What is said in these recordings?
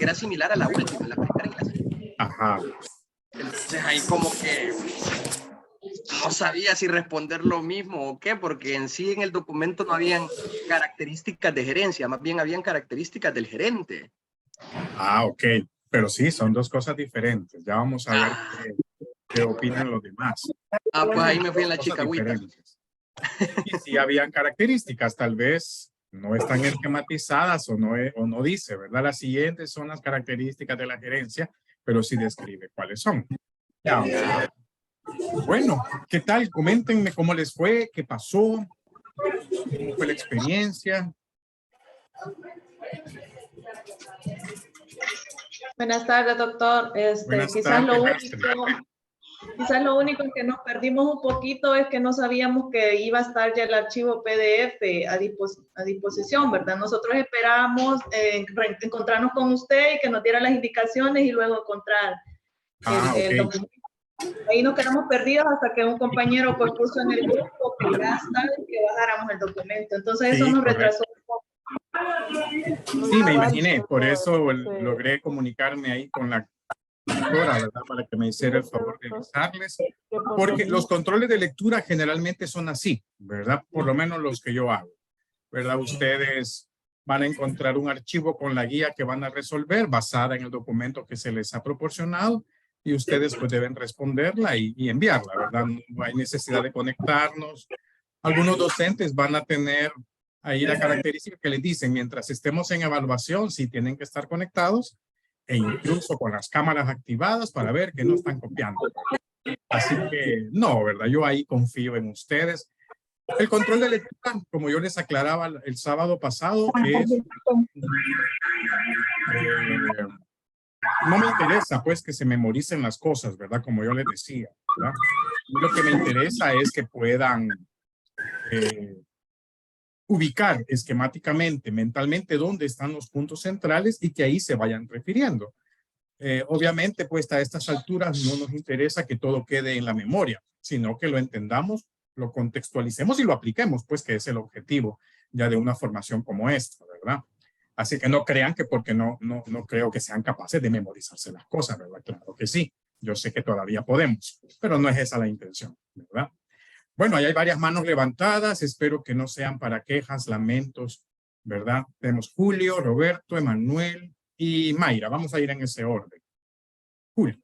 que era similar a la última, la primera y la segunda. Ajá. Entonces ahí como que no sabía si responder lo mismo o qué, porque en sí en el documento no habían características de gerencia, más bien habían características del gerente. Ah, ok. Pero sí, son dos cosas diferentes. Ya vamos a ver Ah, qué opinan los demás. pues ahí me fui en la Cosas chicagüita. diferentes. Y sí habían características, tal vez no están esquematizadas o no dice, ¿verdad? Las siguientes son las características de la gerencia, pero sí describe cuáles son. Ya, vamos a ver. Bueno, ¿qué tal? Coméntenme cómo les fue, qué pasó, cómo fue la experiencia. Buenas tardes, doctor. Buenas Quizás tardes, Astrid. lo único que nos perdimos un poquito es que no sabíamos que iba a estar ya el archivo PDF a disposición, ¿verdad? Nosotros esperábamos encontrarnos con usted y que nos diera las indicaciones y luego encontrar el Ok. documento. Ahí nos quedamos perdidos hasta que un compañero pues puso en el grupo que ya está y que bajáramos el documento. Entonces eso Sí, nos correcto. retrasó un poco. Sí, me imaginé, por eso logré comunicarme ahí con la doctora, ¿verdad? Para que me hiciera el favor de avisarles, porque los controles de lectura generalmente son así, ¿verdad? Por lo menos los que yo hago, ¿verdad? Ustedes van a encontrar un archivo con la guía que van a resolver basada en el documento que se les ha proporcionado y ustedes pues deben responderla y enviarla, ¿verdad? No hay necesidad de conectarnos. Algunos docentes van a tener ahí la característica que les dicen, mientras estemos en evaluación, si tienen que estar conectados e incluso con las cámaras activadas para ver que no están copiando. Así que no, ¿verdad? Yo ahí confío en ustedes. El control de lectura, como yo les aclaraba el sábado pasado, es... no me interesa pues que se memoricen las cosas, ¿verdad? Como yo les decía, ¿verdad? Lo que me interesa es que puedan ubicar esquemáticamente, mentalmente, dónde están los puntos centrales y que ahí se vayan refiriendo. Obviamente, pues a estas alturas no nos interesa que todo quede en la memoria, sino que lo entendamos, lo contextualicemos y lo apliquemos, pues que es el objetivo ya de una formación como esta, ¿verdad? Así que no crean que porque no creo que sean capaces de memorizarse las cosas, ¿verdad? Claro que sí, yo sé que todavía podemos, pero no es esa la intención, ¿verdad? Bueno, ahí hay varias manos levantadas, espero que no sean para quejas, lamentos, ¿verdad? Tenemos Julio, Roberto, Emanuel y Mayra. Vamos a ir en ese orden. Julio.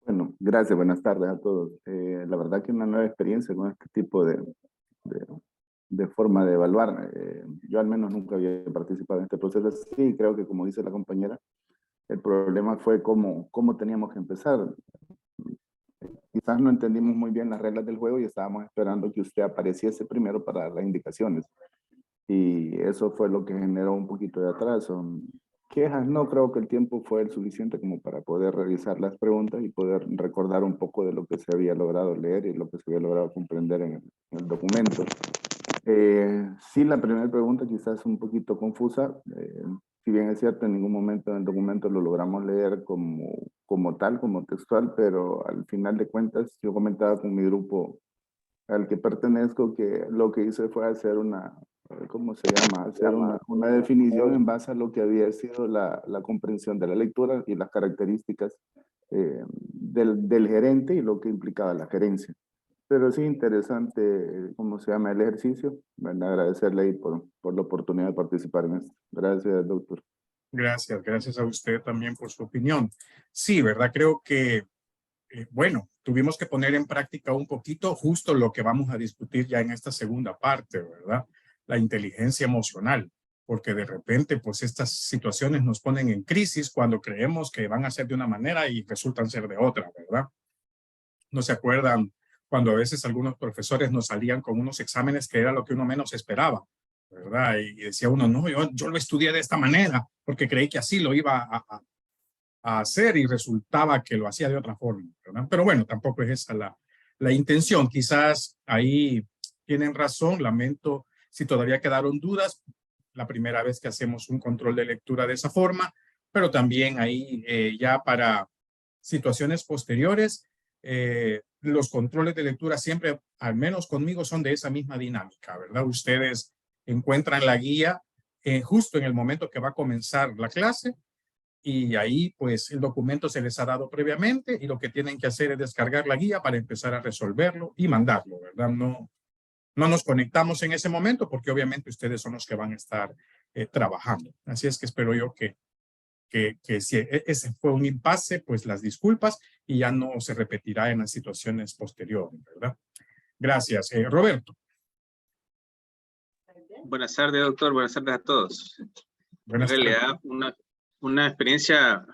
Bueno, gracias, buenas tardes a todos. La verdad que una nueva experiencia con este tipo de, de forma de evaluar. Yo al menos nunca había participado en este proceso así y creo que como dice la compañera, el problema fue cómo teníamos que empezar. Quizás no entendimos muy bien las reglas del juego y estábamos esperando que usted apareciese primero para dar las indicaciones. Y eso fue lo que generó un poquito de atraso. Quejas, no creo que el tiempo fue el suficiente como para poder realizar las preguntas y poder recordar un poco de lo que se había logrado leer y lo que se había logrado comprender en el documento. Sí, la primera pregunta quizás es un poquito confusa. Si bien es cierto, en ningún momento en el documento lo logramos leer como tal, como textual, pero al final de cuentas yo comentaba con mi grupo al que pertenezco que lo que hice fue hacer ¿cómo se llama? Hacer una definición en base a lo que había sido la comprensión de la lectura y las características del gerente y lo que implicaba la gerencia. Pero sí interesante, ¿cómo se llama? El ejercicio. Bueno, agradecerle ahí por la oportunidad de participar en esto. Gracias, doctor. Gracias a usted también por su opinión. Sí, ¿verdad? Creo que, bueno, tuvimos que poner en práctica un poquito justo lo que vamos a discutir ya en esta segunda parte, ¿verdad? La inteligencia emocional, porque de repente, pues estas situaciones nos ponen en crisis cuando creemos que van a ser de una manera y resultan ser de otra, ¿verdad? ¿No se acuerdan cuando a veces algunos profesores nos salían con unos exámenes que era lo que uno menos esperaba, ¿verdad? Y decía uno, no, yo lo estudié de esta manera porque creí que así lo iba a hacer y resultaba que lo hacía de otra forma, ¿verdad? Pero bueno, tampoco es esa la intención. Quizás ahí tienen razón, lamento si todavía quedaron dudas, la primera vez que hacemos un control de lectura de esa forma, pero también ahí ya para situaciones posteriores, los controles de lectura siempre, al menos conmigo, son de esa misma dinámica, ¿verdad? Ustedes encuentran la guía justo en el momento que va a comenzar la clase y ahí pues el documento se les ha dado previamente y lo que tienen que hacer es descargar la guía para empezar a resolverlo y mandarlo, ¿verdad? No nos conectamos en ese momento porque obviamente ustedes son los que van a estar trabajando. Así es que espero yo que si ese fue un impasse, pues las disculpas y ya no se repetirá en las situaciones posteriores, ¿verdad? Gracias. Roberto. Buenas tardes, doctor. Buenas tardes a todos. Buenas en tardes. realidad, una experiencia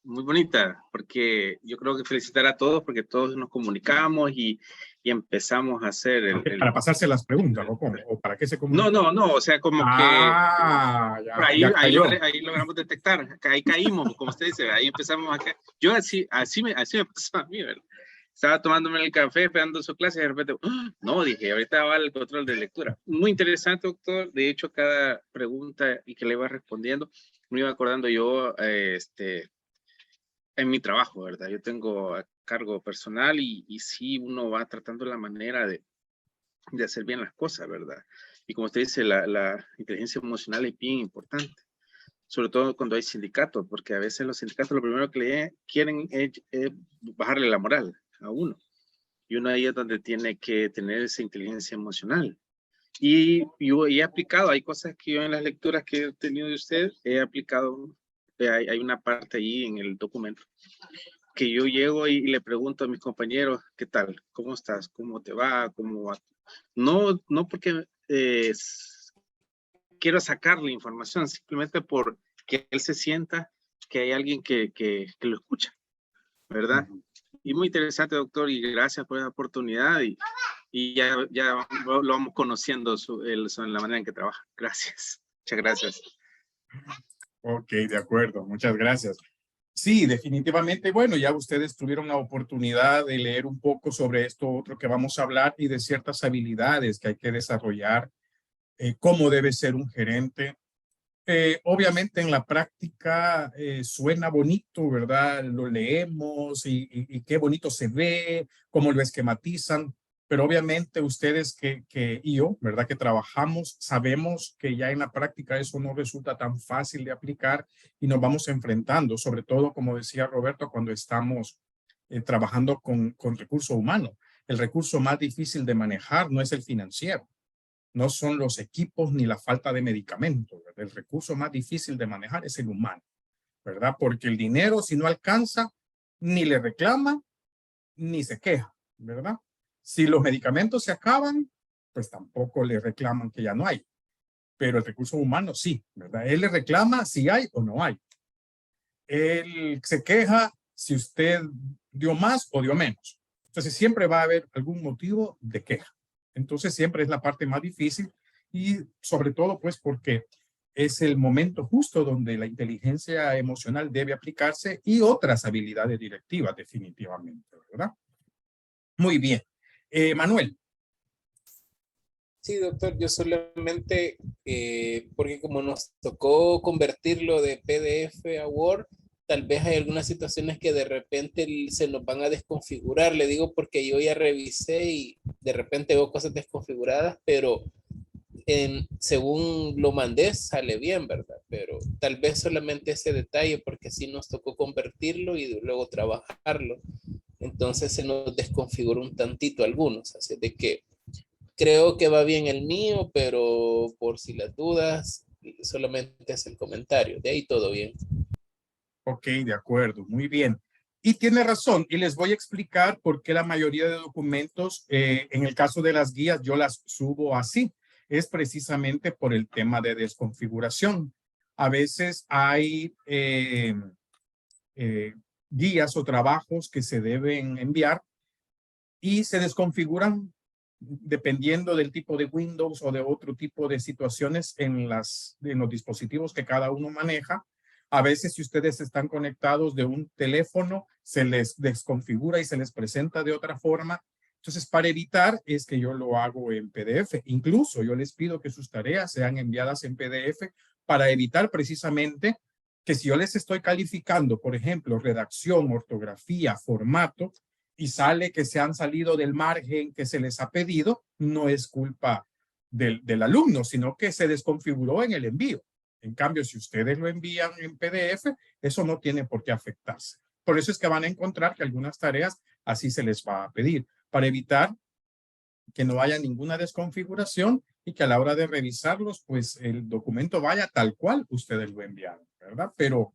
muy bonita, porque yo creo que felicitar a todos, porque todos nos comunicamos y empezamos a hacer Para pasarse las preguntas, ¿o cómo? ¿O para qué se comunica? No, o sea, como ya, que ya cayó. ahí logramos detectar, ahí caímos, como usted dice, ahí empezamos acá. Yo así me pasó a mí, ¿verdad? Estaba tomándome el café, esperando su clase y de repente, no, dije, ahorita va el control de lectura. Muy interesante, doctor. De hecho, cada pregunta y que le iba respondiendo, me iba acordando yo, en mi trabajo, ¿verdad? Yo tengo a cargo personal y sí uno va tratando la manera de hacer bien las cosas, ¿verdad? Y como usted dice, la inteligencia emocional es bien importante, sobre todo cuando hay sindicatos, porque a veces los sindicatos lo primero que le quieren es bajarle la moral a uno. Y uno ahí es donde tiene que tener esa inteligencia emocional. Y yo he aplicado, hay cosas que yo en las lecturas que he tenido de usted, he aplicado, hay una parte ahí en el documento, que yo llego y le pregunto a mis compañeros, ¿qué tal? ¿Cómo estás? ¿Cómo te va? ¿Cómo va? No porque quiero sacarle información, simplemente porque él se sienta que hay alguien que lo escucha, ¿verdad? Y muy interesante, doctor, y gracias por la oportunidad y ya lo vamos conociendo en la manera en que trabaja. Gracias. Muchas gracias. Ok, de acuerdo. Muchas gracias. Sí, definitivamente. Bueno, ya ustedes tuvieron la oportunidad de leer un poco sobre esto otro que vamos a hablar y de ciertas habilidades que hay que desarrollar, cómo debe ser un gerente. Obviamente en la práctica suena bonito, ¿verdad? Lo leemos y qué bonito se ve, cómo lo esquematizan, pero obviamente ustedes y yo, ¿verdad? Que trabajamos, sabemos que ya en la práctica eso no resulta tan fácil de aplicar y nos vamos enfrentando, sobre todo, como decía Roberto, cuando estamos trabajando con recursos humanos. El recurso más difícil de manejar no es el financiero. No son los equipos ni la falta de medicamentos. ¿Verdad? El recurso más difícil de manejar es el humano, ¿verdad? Porque el dinero, si no alcanza, ni le reclama, ni se queja, ¿verdad? Si los medicamentos se acaban, pues tampoco le reclaman que ya no hay. Pero el recurso humano sí, ¿verdad? Él le reclama si hay o no hay. Él se queja si usted dio más o dio menos. Entonces siempre va a haber algún motivo de queja. Entonces siempre es la parte más difícil y sobre todo pues porque es el momento justo donde la inteligencia emocional debe aplicarse y otras habilidades directivas definitivamente, ¿verdad? Muy bien. Manuel. Sí, doctor, yo solamente, porque como nos tocó convertirlo de PDF a Word, tal vez hay algunas situaciones que de repente se nos van a desconfigurar. Le digo porque yo ya revisé y de repente veo cosas desconfiguradas, pero según lo mandé sale bien, ¿verdad? Pero tal vez solamente ese detalle, porque sí nos tocó convertirlo y luego trabajarlo. Entonces se nos desconfiguró un tantito algunos, así de que creo que va bien el mío, pero por si las dudas, solamente es el comentario. De ahí todo bien. Ok, de acuerdo, muy bien. Y tiene razón, y les voy a explicar por qué la mayoría de documentos, en el caso de las guías, yo las subo así. Es precisamente por el tema de desconfiguración. A veces hay guías o trabajos que se deben enviar y se desconfiguran dependiendo del tipo de Windows o de otro tipo de situaciones en los dispositivos que cada uno maneja. A veces si ustedes están conectados de un teléfono, se les desconfigura y se les presenta de otra forma. Entonces, para evitar es que yo lo hago en PDF. Incluso yo les pido que sus tareas sean enviadas en PDF para evitar precisamente que si yo les estoy calificando, por ejemplo, redacción, ortografía, formato, y sale que se han salido del margen que se les ha pedido, no es culpa del alumno, sino que se desconfiguró en el envío. En cambio, si ustedes lo envían en PDF, eso no tiene por qué afectarse. Por eso es que van a encontrar que algunas tareas así se les va a pedir, para evitar que no haya ninguna desconfiguración y que a la hora de revisarlos, pues el documento vaya tal cual ustedes lo enviaron, ¿verdad? Pero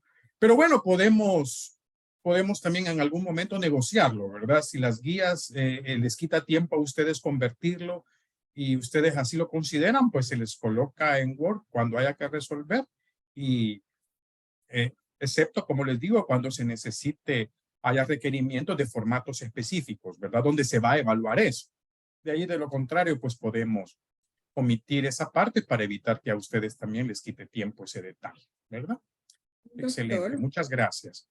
bueno, podemos también en algún momento negociarlo, ¿verdad? Si las guías les quita tiempo a ustedes convertirlo y ustedes así lo consideran, pues se les coloca en Word cuando haya que resolver y excepto, como les digo, cuando se necesite, haya requerimientos de formatos específicos, ¿verdad? Donde se va a evaluar eso. De ahí, de lo contrario, pues podemos omitir esa parte para evitar que a ustedes también les quite tiempo ese detalle, ¿verdad? Excelente, Doctor. muchas gracias.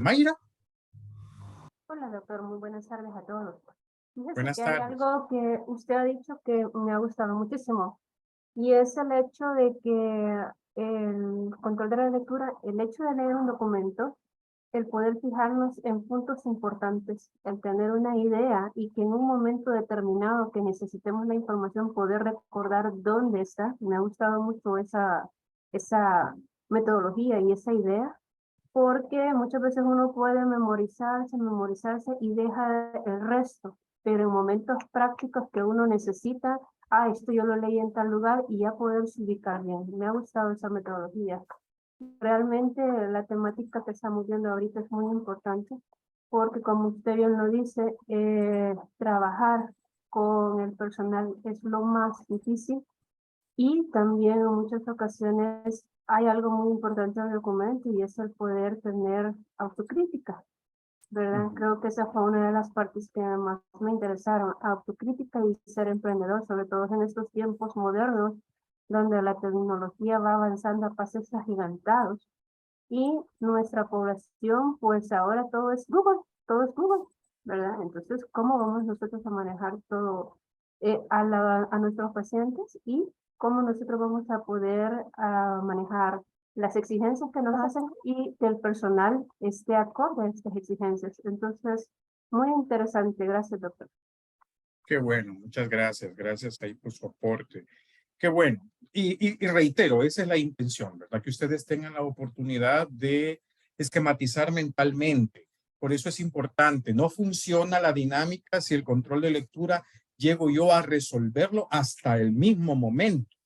Mayra. Hola, doctor. Muy buenas tardes a todos. Fíjese Buenas que hay tardes. algo que usted ha dicho que me ha gustado muchísimo, y es el hecho de que el control de la lectura, el hecho de leer un documento, el poder fijarnos en puntos importantes, el tener una idea y que en un momento determinado que necesitemos la información, poder recordar dónde está. Me ha gustado mucho esa metodología y esa idea, porque muchas veces uno puede memorizarse y deja el resto, pero en momentos prácticos que uno necesita, esto yo lo leí en tal lugar, y ya poderse ubicar bien. Me ha gustado esa metodología. Realmente la temática que estamos viendo ahorita es muy importante, porque como usted bien lo dice, trabajar con el personal es lo más difícil, y también en muchas ocasiones hay algo muy importante en el documento, y es el poder tener autocrítica, ¿verdad? Creo que esa fue una de las partes que más me interesaron, autocrítica y ser emprendedor, sobre todo en estos tiempos modernos, donde la tecnología va avanzando a pasos agigantados, y nuestra población, pues ahora todo es Google, ¿verdad? Entonces, ¿cómo vamos nosotros a manejar todo a nuestros pacientes, y cómo nosotros vamos a poder manejar las exigencias que nos hacen y que el personal esté acorde a estas exigencias? Entonces, muy interesante. Gracias, doctor. Qué bueno, muchas gracias. Gracias ahí por su aporte. Qué bueno. Y reitero, esa es la intención, ¿verdad? Que ustedes tengan la oportunidad de esquematizar mentalmente. Por eso es importante. No funciona la dinámica si el control de lectura llego yo a resolverlo hasta el mismo momento.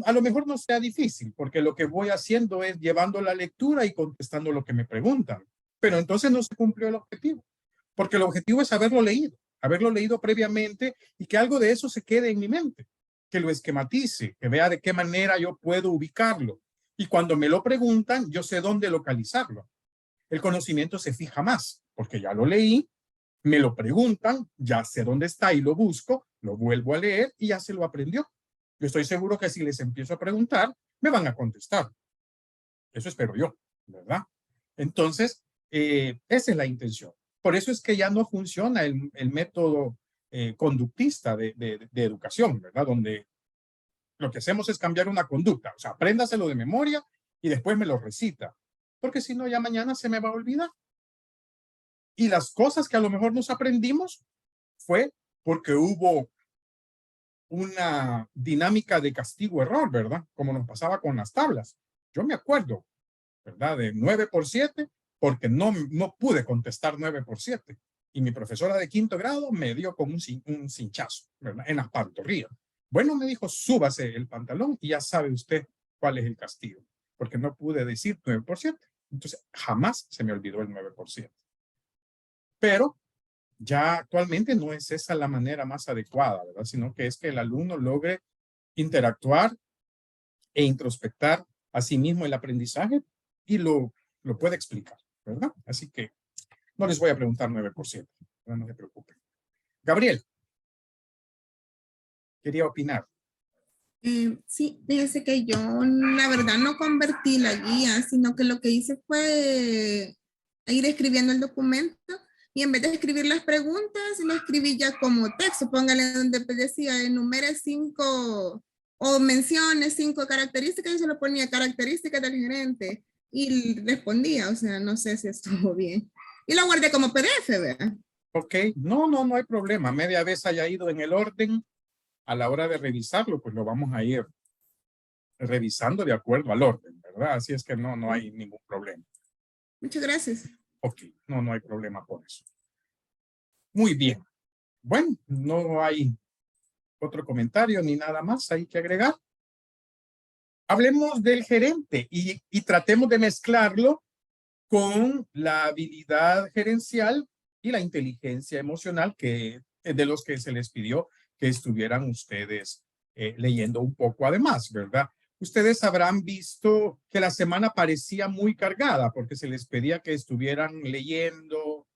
A lo mejor no sea difícil, porque lo que voy haciendo es llevando la lectura y contestando lo que me preguntan. Pero entonces no se cumplió el objetivo, porque el objetivo es haberlo leído previamente y que algo de eso se quede en mi mente, que lo esquematice, que vea de qué manera yo puedo ubicarlo. Y cuando me lo preguntan, yo sé dónde localizarlo. El conocimiento se fija más, porque ya lo leí, me lo preguntan, ya sé dónde está y lo busco, lo vuelvo a leer y ya se lo aprendió. Yo estoy seguro que si les empiezo a preguntar, me van a contestar. Eso espero yo, ¿verdad? Entonces, esa es la intención. Por eso es que ya no funciona el método conductista de educación, ¿verdad? Donde lo que hacemos es cambiar una conducta. O sea, apréndaselo de memoria y después me lo recita. Porque si no, ya mañana se me va a olvidar. Y las cosas que a lo mejor nos aprendimos fue porque hubo una dinámica de castigo-error, ¿verdad? Como nos pasaba con las tablas. Yo me acuerdo, ¿verdad? De 9 por 7, porque no pude contestar 9 por 7. Y mi profesora de 5º grado me dio como un cinchazo, ¿verdad? En las pantorrillas. Bueno, me dijo, súbase el pantalón y ya sabe usted cuál es el castigo, porque no pude decir 9 por 7. Entonces, jamás se me olvidó el 9 por 7. Pero ya actualmente no es esa la manera más adecuada, ¿verdad? Sino que es que el alumno logre interactuar e introspectar a sí mismo el aprendizaje y lo puede explicar, ¿verdad? Así que no les voy a preguntar 9 por 7, no se preocupen. Gabriel, quería opinar. Sí, fíjese que yo la verdad no convertí la guía, sino que lo que hice fue ir escribiendo el documento, y en vez de escribir las preguntas, lo escribí ya como texto. Póngale donde decía enumere 5 o mencione 5 características, y se lo ponía características del gerente y respondía. O sea, no sé si estuvo bien. Y lo guardé como PDF, ¿verdad? Ok, no hay problema. Media vez haya ido en el orden, a la hora de revisarlo, pues lo vamos a ir revisando de acuerdo al orden, ¿verdad? Así es que no hay ningún problema. Muchas gracias. Ok, no hay problema por eso. Muy bien. Bueno, no hay otro comentario ni nada más hay que agregar. Hablemos del gerente y tratemos de mezclarlo con la habilidad gerencial y la inteligencia emocional que de los que se les pidió que estuvieran ustedes leyendo un poco además, ¿verdad? Ustedes habrán visto que la semana parecía muy cargada porque se les pedía que estuvieran leyendo,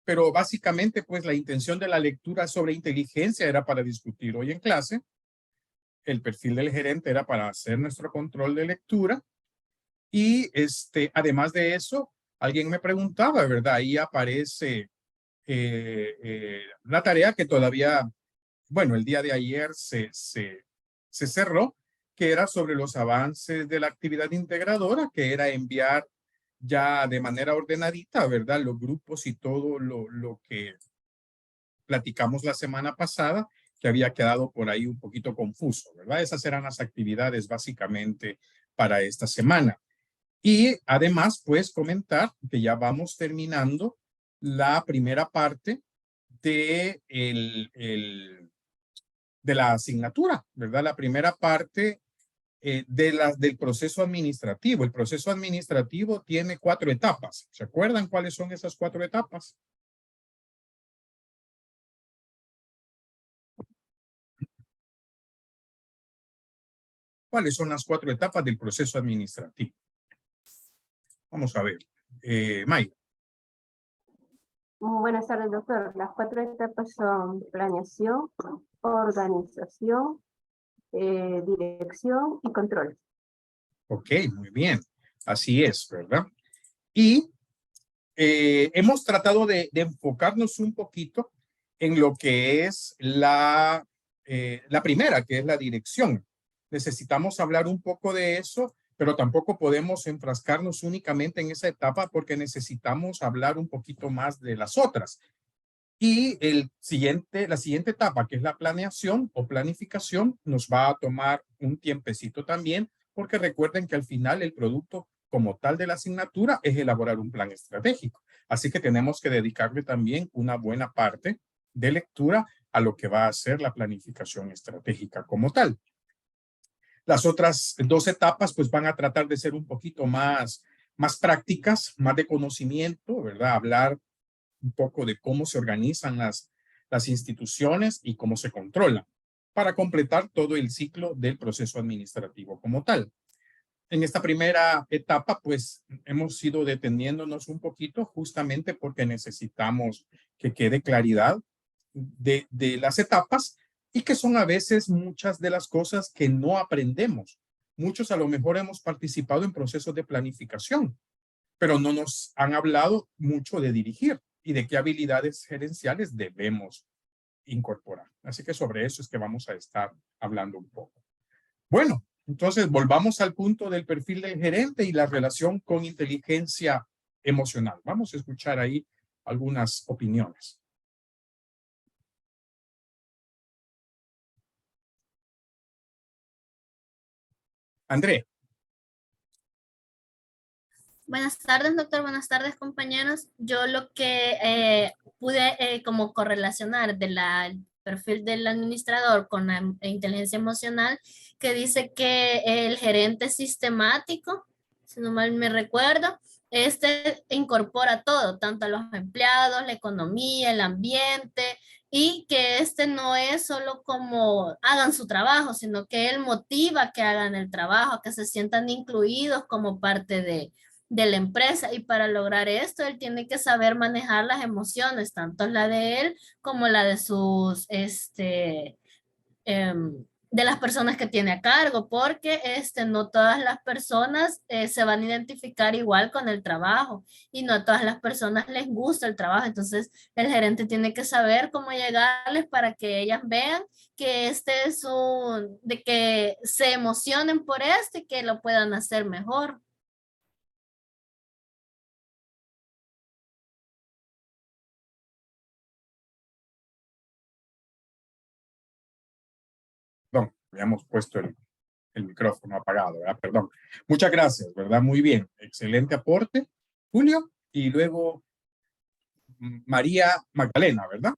pero básicamente pues la intención de la lectura sobre inteligencia era para discutir hoy en clase. El perfil del gerente era para hacer nuestro control de lectura. Y además de eso, alguien me preguntaba, ¿verdad? Ahí aparece la tarea que todavía, bueno, el día de ayer se cerró, que era sobre los avances de la actividad integradora, que era enviar ya de manera ordenadita, ¿verdad? Los grupos y todo lo que platicamos la semana pasada, que había quedado por ahí un poquito confuso, ¿verdad? Esas eran las actividades básicamente para esta semana. Y además, pues comentar que ya vamos terminando la primera parte de, de la asignatura, ¿verdad? La primera parte del proceso administrativo. El proceso administrativo tiene 4 etapas. ¿Se acuerdan cuáles son esas 4 etapas? ¿Cuáles son las 4 etapas del proceso administrativo? Vamos a ver. Mayra. Buenas tardes, doctor. Las 4 etapas son planeación, organización, dirección y control. Ok, muy bien. Así es, ¿verdad? Y hemos tratado de enfocarnos un poquito en lo que es la primera, que es la dirección. Necesitamos hablar un poco de eso, pero tampoco podemos enfrascarnos únicamente en esa etapa porque necesitamos hablar un poquito más de las otras. Y la siguiente etapa, que es la planeación o planificación, nos va a tomar un tiempecito también, porque recuerden que al final el producto como tal de la asignatura es elaborar un plan estratégico. Así que tenemos que dedicarle también una buena parte de lectura a lo que va a ser la planificación estratégica como tal. Las otras 2 etapas pues van a tratar de ser un poquito más prácticas, más de conocimiento, ¿verdad? Hablar un poco de cómo se organizan las instituciones y cómo se controlan para completar todo el ciclo del proceso administrativo como tal. En esta primera etapa, pues hemos ido deteniéndonos un poquito justamente porque necesitamos que quede claridad de las etapas y que son a veces muchas de las cosas que no aprendemos. Muchos a lo mejor hemos participado en procesos de planificación, pero no nos han hablado mucho de dirigir y de qué habilidades gerenciales debemos incorporar. Así que sobre eso es que vamos a estar hablando un poco. Bueno, entonces volvamos al punto del perfil del gerente y la relación con inteligencia emocional. Vamos a escuchar ahí algunas opiniones. André. Buenas tardes, doctor. Buenas tardes, compañeros. Yo lo que pude como correlacionar del perfil del administrador con la inteligencia emocional, que dice que el gerente sistemático, si no mal me recuerdo, incorpora todo, tanto a los empleados, la economía, el ambiente, y que no es solo como hagan su trabajo, sino que él motiva que hagan el trabajo, que se sientan incluidos como parte de la empresa. Y para lograr esto, él tiene que saber manejar las emociones, tanto la de él como la de sus, de las personas que tiene a cargo, porque no todas las personas se van a identificar igual con el trabajo y no a todas las personas les gusta el trabajo. Entonces, el gerente tiene que saber cómo llegarles para que ellas vean que de que se emocionen por y que lo puedan hacer mejor. Habíamos puesto el micrófono apagado, ¿verdad? Perdón. Muchas gracias, ¿verdad? Muy bien. Excelente aporte, Julio. Y luego María Magdalena, ¿verdad?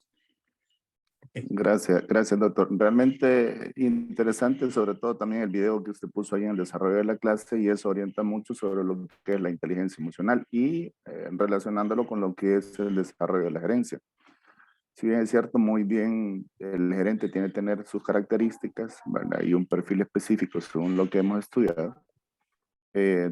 Okay. Gracias, doctor. Realmente interesante, sobre todo también el video que usted puso ahí en el desarrollo de la clase, y eso orienta mucho sobre lo que es la inteligencia emocional y relacionándolo con lo que es el desarrollo de la gerencia. Si bien es cierto, muy bien, el gerente tiene que tener sus características, ¿verdad? Y un perfil específico según lo que hemos estudiado.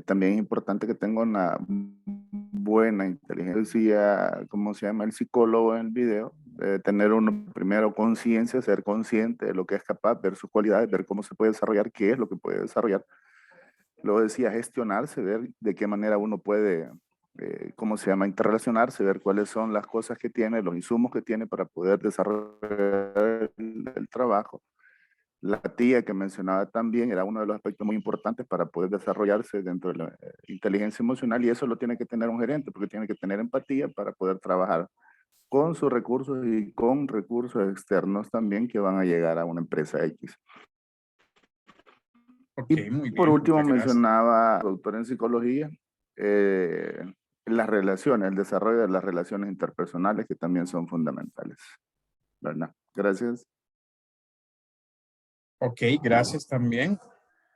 También es importante que tenga una buena inteligencia, ¿cómo se llama el psicólogo en el video? Tener uno primero conciencia, ser consciente de lo que es capaz, ver sus cualidades, ver cómo se puede desarrollar, qué es lo que puede desarrollar. Luego decía gestionarse, ver de qué manera uno puede, ¿cómo se llama? Interrelacionarse, ver cuáles son las cosas que tiene, los insumos que tiene para poder desarrollar el trabajo. La tía que mencionaba también era uno de los aspectos muy importantes para poder desarrollarse dentro de la inteligencia emocional, y eso lo tiene que tener un gerente porque tiene que tener empatía para poder trabajar con sus recursos y con recursos externos también que van a llegar a una empresa X. Okay, muy bien, por último mencionaba, doctor en psicología, las relaciones, el desarrollo de las relaciones interpersonales que también son fundamentales, ¿verdad? Gracias. Ok, gracias también.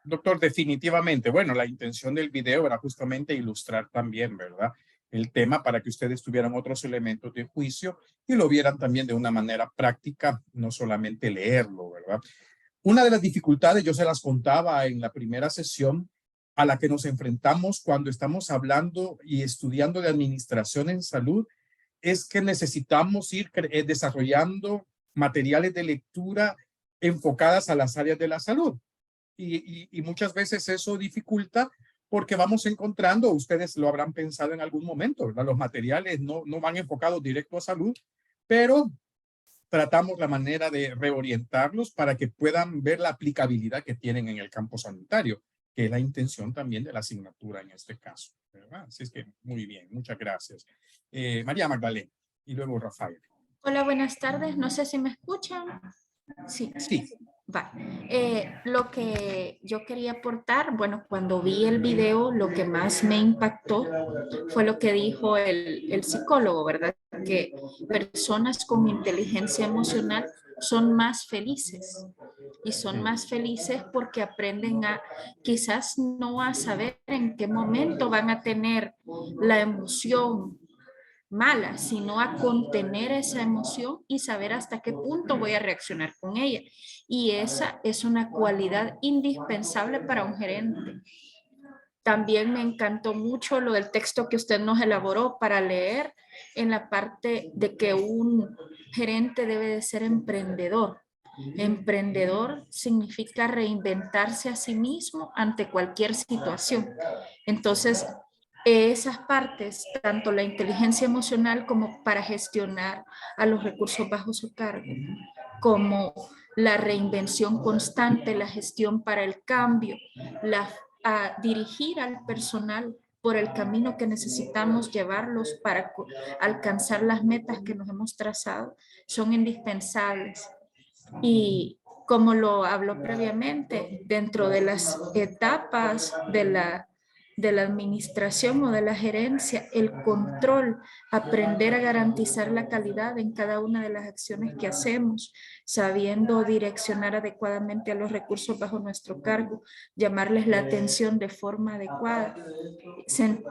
Doctor, definitivamente, bueno, la intención del video era justamente ilustrar también, ¿verdad? El tema para que ustedes tuvieran otros elementos de juicio y lo vieran también de una manera práctica, no solamente leerlo, ¿verdad? Una de las dificultades, yo se las contaba en la primera sesión, a la que nos enfrentamos cuando estamos hablando y estudiando de administración en salud, es que necesitamos ir desarrollando materiales de lectura enfocadas a las áreas de la salud. Y muchas veces eso dificulta porque vamos encontrando, ustedes lo habrán pensado en algún momento, ¿verdad? Los materiales no van enfocados directo a salud, pero tratamos la manera de reorientarlos para que puedan ver la aplicabilidad que tienen en el campo sanitario, que es la intención también de la asignatura en este caso, ¿verdad? Así es que muy bien, muchas gracias. María Magdalena y luego Rafael. Hola, buenas tardes. No sé si me escuchan. Sí. Sí. Va. Lo que yo quería aportar, bueno, cuando vi el video, lo que más me impactó fue lo que dijo el psicólogo, ¿verdad? Que personas con inteligencia emocional son más felices. Y son más felices porque aprenden a, quizás no a saber en qué momento van a tener la emoción mala, sino a contener esa emoción y saber hasta qué punto voy a reaccionar con ella. Y esa es una cualidad indispensable para un gerente. También me encantó mucho lo del texto que usted nos elaboró para leer en la parte de que un gerente debe de ser emprendedor. Emprendedor significa reinventarse a sí mismo ante cualquier situación. Entonces, esas partes, tanto la inteligencia emocional como para gestionar a los recursos bajo su cargo, como la reinvención constante, la gestión para el cambio, a dirigir al personal por el camino que necesitamos llevarlos para alcanzar las metas que nos hemos trazado, son indispensables. Y como lo habló previamente, dentro de las etapas de la administración o de la gerencia, el control, aprender a garantizar la calidad en cada una de las acciones que hacemos, sabiendo direccionar adecuadamente a los recursos bajo nuestro cargo, llamarles la atención de forma adecuada,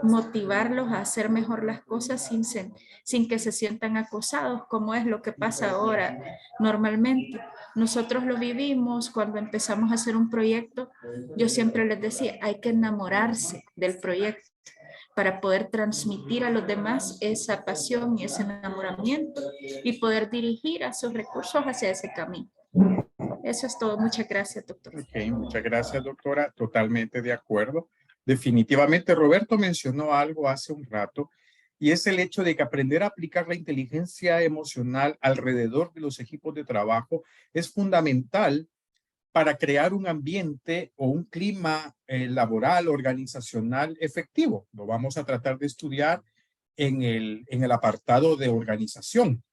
motivarlos a hacer mejor las cosas sin que se sientan acosados, como es lo que pasa ahora normalmente. Nosotros lo vivimos cuando empezamos a hacer un proyecto. Yo siempre les decía, hay que enamorarse del proyecto para poder transmitir a los demás esa pasión y ese enamoramiento y poder dirigir a sus recursos hacia ese camino. Eso es todo. Muchas gracias, doctor. Ok, muchas gracias, doctora. Totalmente de acuerdo. Definitivamente, Roberto mencionó algo hace un rato, y es el hecho de que aprender a aplicar la inteligencia emocional alrededor de los equipos de trabajo es fundamental para crear un ambiente o un clima laboral, organizacional efectivo. Lo vamos a tratar de estudiar en el apartado de organización,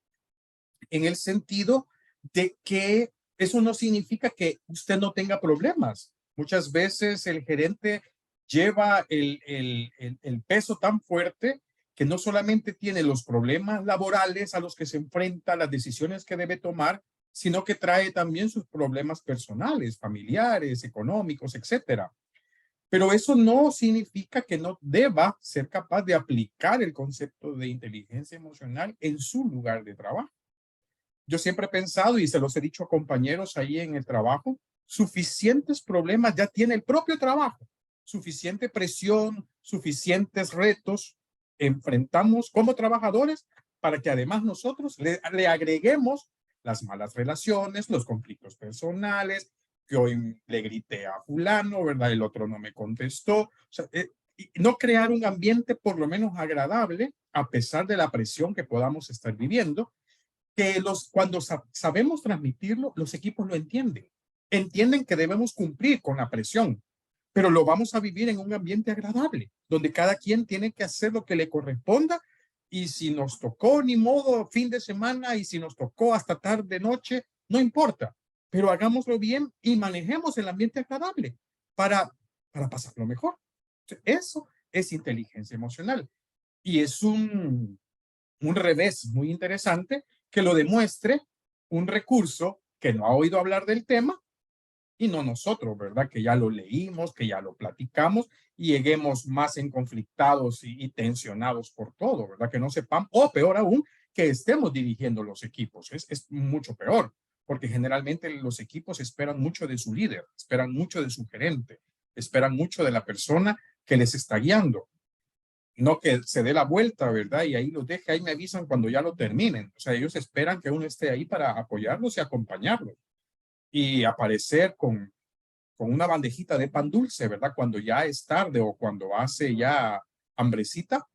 en el sentido de que eso no significa que usted no tenga problemas. Muchas veces el gerente lleva el peso tan fuerte que no solamente tiene los problemas laborales a los que se enfrenta, las decisiones que debe tomar, sino que trae también sus problemas personales, familiares, económicos, etcétera. Pero eso no significa que no deba ser capaz de aplicar el concepto de inteligencia emocional en su lugar de trabajo. Yo siempre he pensado, y se los he dicho a compañeros ahí en el trabajo, suficientes problemas ya tiene el propio trabajo, suficiente presión, suficientes retos enfrentamos como trabajadores para que además nosotros le agreguemos las malas relaciones, los conflictos personales, que hoy le grité a fulano, ¿verdad? El otro no me contestó. O sea, y no crear un ambiente por lo menos agradable a pesar de la presión que podamos estar viviendo, que cuando sabemos transmitirlo, los equipos lo entienden. Entienden que debemos cumplir con la presión, pero lo vamos a vivir en un ambiente agradable, donde cada quien tiene que hacer lo que le corresponda, y si nos tocó, ni modo, fin de semana, y si nos tocó hasta tarde, noche, no importa, pero hagámoslo bien y manejemos el ambiente agradable para pasarlo mejor. Eso es inteligencia emocional, y es un revés muy interesante que lo demuestre un recurso que no ha oído hablar del tema, y no nosotros, ¿verdad? Que ya lo leímos, que ya lo platicamos y lleguemos más enconflictados y tensionados por todo, ¿verdad? Que no sepan, o peor aún, que estemos dirigiendo los equipos. Es mucho peor, porque generalmente los equipos esperan mucho de su líder, esperan mucho de su gerente, esperan mucho de la persona que les está guiando. No que se dé la vuelta, ¿verdad? Y ahí los deje, ahí me avisan cuando ya lo terminen. O sea, ellos esperan que uno esté ahí para apoyarlos y acompañarlos. Y aparecer con una bandejita de pan dulce, ¿verdad? Cuando ya es tarde o cuando hace ya hambrecita,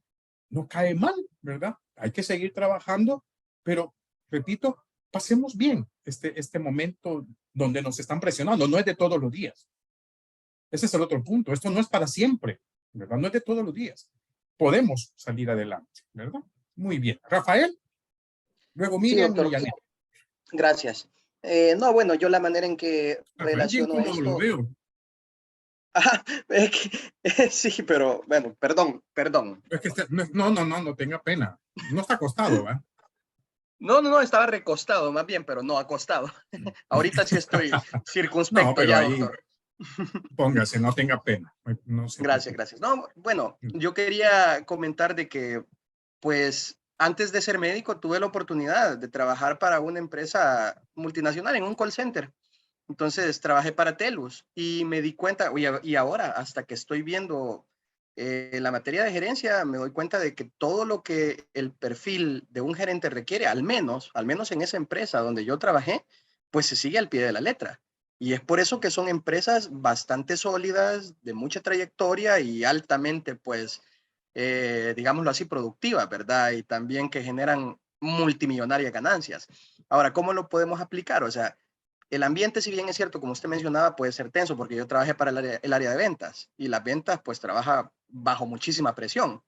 no cae mal, ¿verdad? Hay que seguir trabajando, pero, repito, pasemos bien este momento donde nos están presionando. No es de todos los días. Ese es el otro punto. Esto no es para siempre, ¿verdad? No es de todos los días. Podemos salir adelante, ¿verdad? Muy bien. Rafael, luego Sí, Miriam doctor. y Janet. Gracias. No, bueno, yo la manera en que Rafael, bien relaciono cómodo lo esto. veo. Ajá, sí, pero bueno, perdón. Es que no tenga pena. No está acostado, ¿va? No, estaba recostado más bien, pero no acostado. Ahorita sí estoy circunspecto No, pero ya, ahí doctor. póngase, no tenga pena. No se Gracias. No, bueno, yo quería comentar de que, pues, antes de ser médico tuve la oportunidad de trabajar para una empresa multinacional en un call center. Entonces trabajé para Telus y me di cuenta, y ahora hasta que estoy viendo la materia de gerencia, me doy cuenta de que todo lo que el perfil de un gerente requiere, al menos en esa empresa donde yo trabajé, pues se sigue al pie de la letra. Y es por eso que son empresas bastante sólidas, de mucha trayectoria y altamente, pues, digámoslo así, productivas, ¿verdad? Y también que generan multimillonarias ganancias. Ahora, ¿cómo lo podemos aplicar? O sea, el ambiente, si bien es cierto, como usted mencionaba, puede ser tenso porque yo trabajé para el área de ventas y las ventas pues trabaja bajo muchísima presión.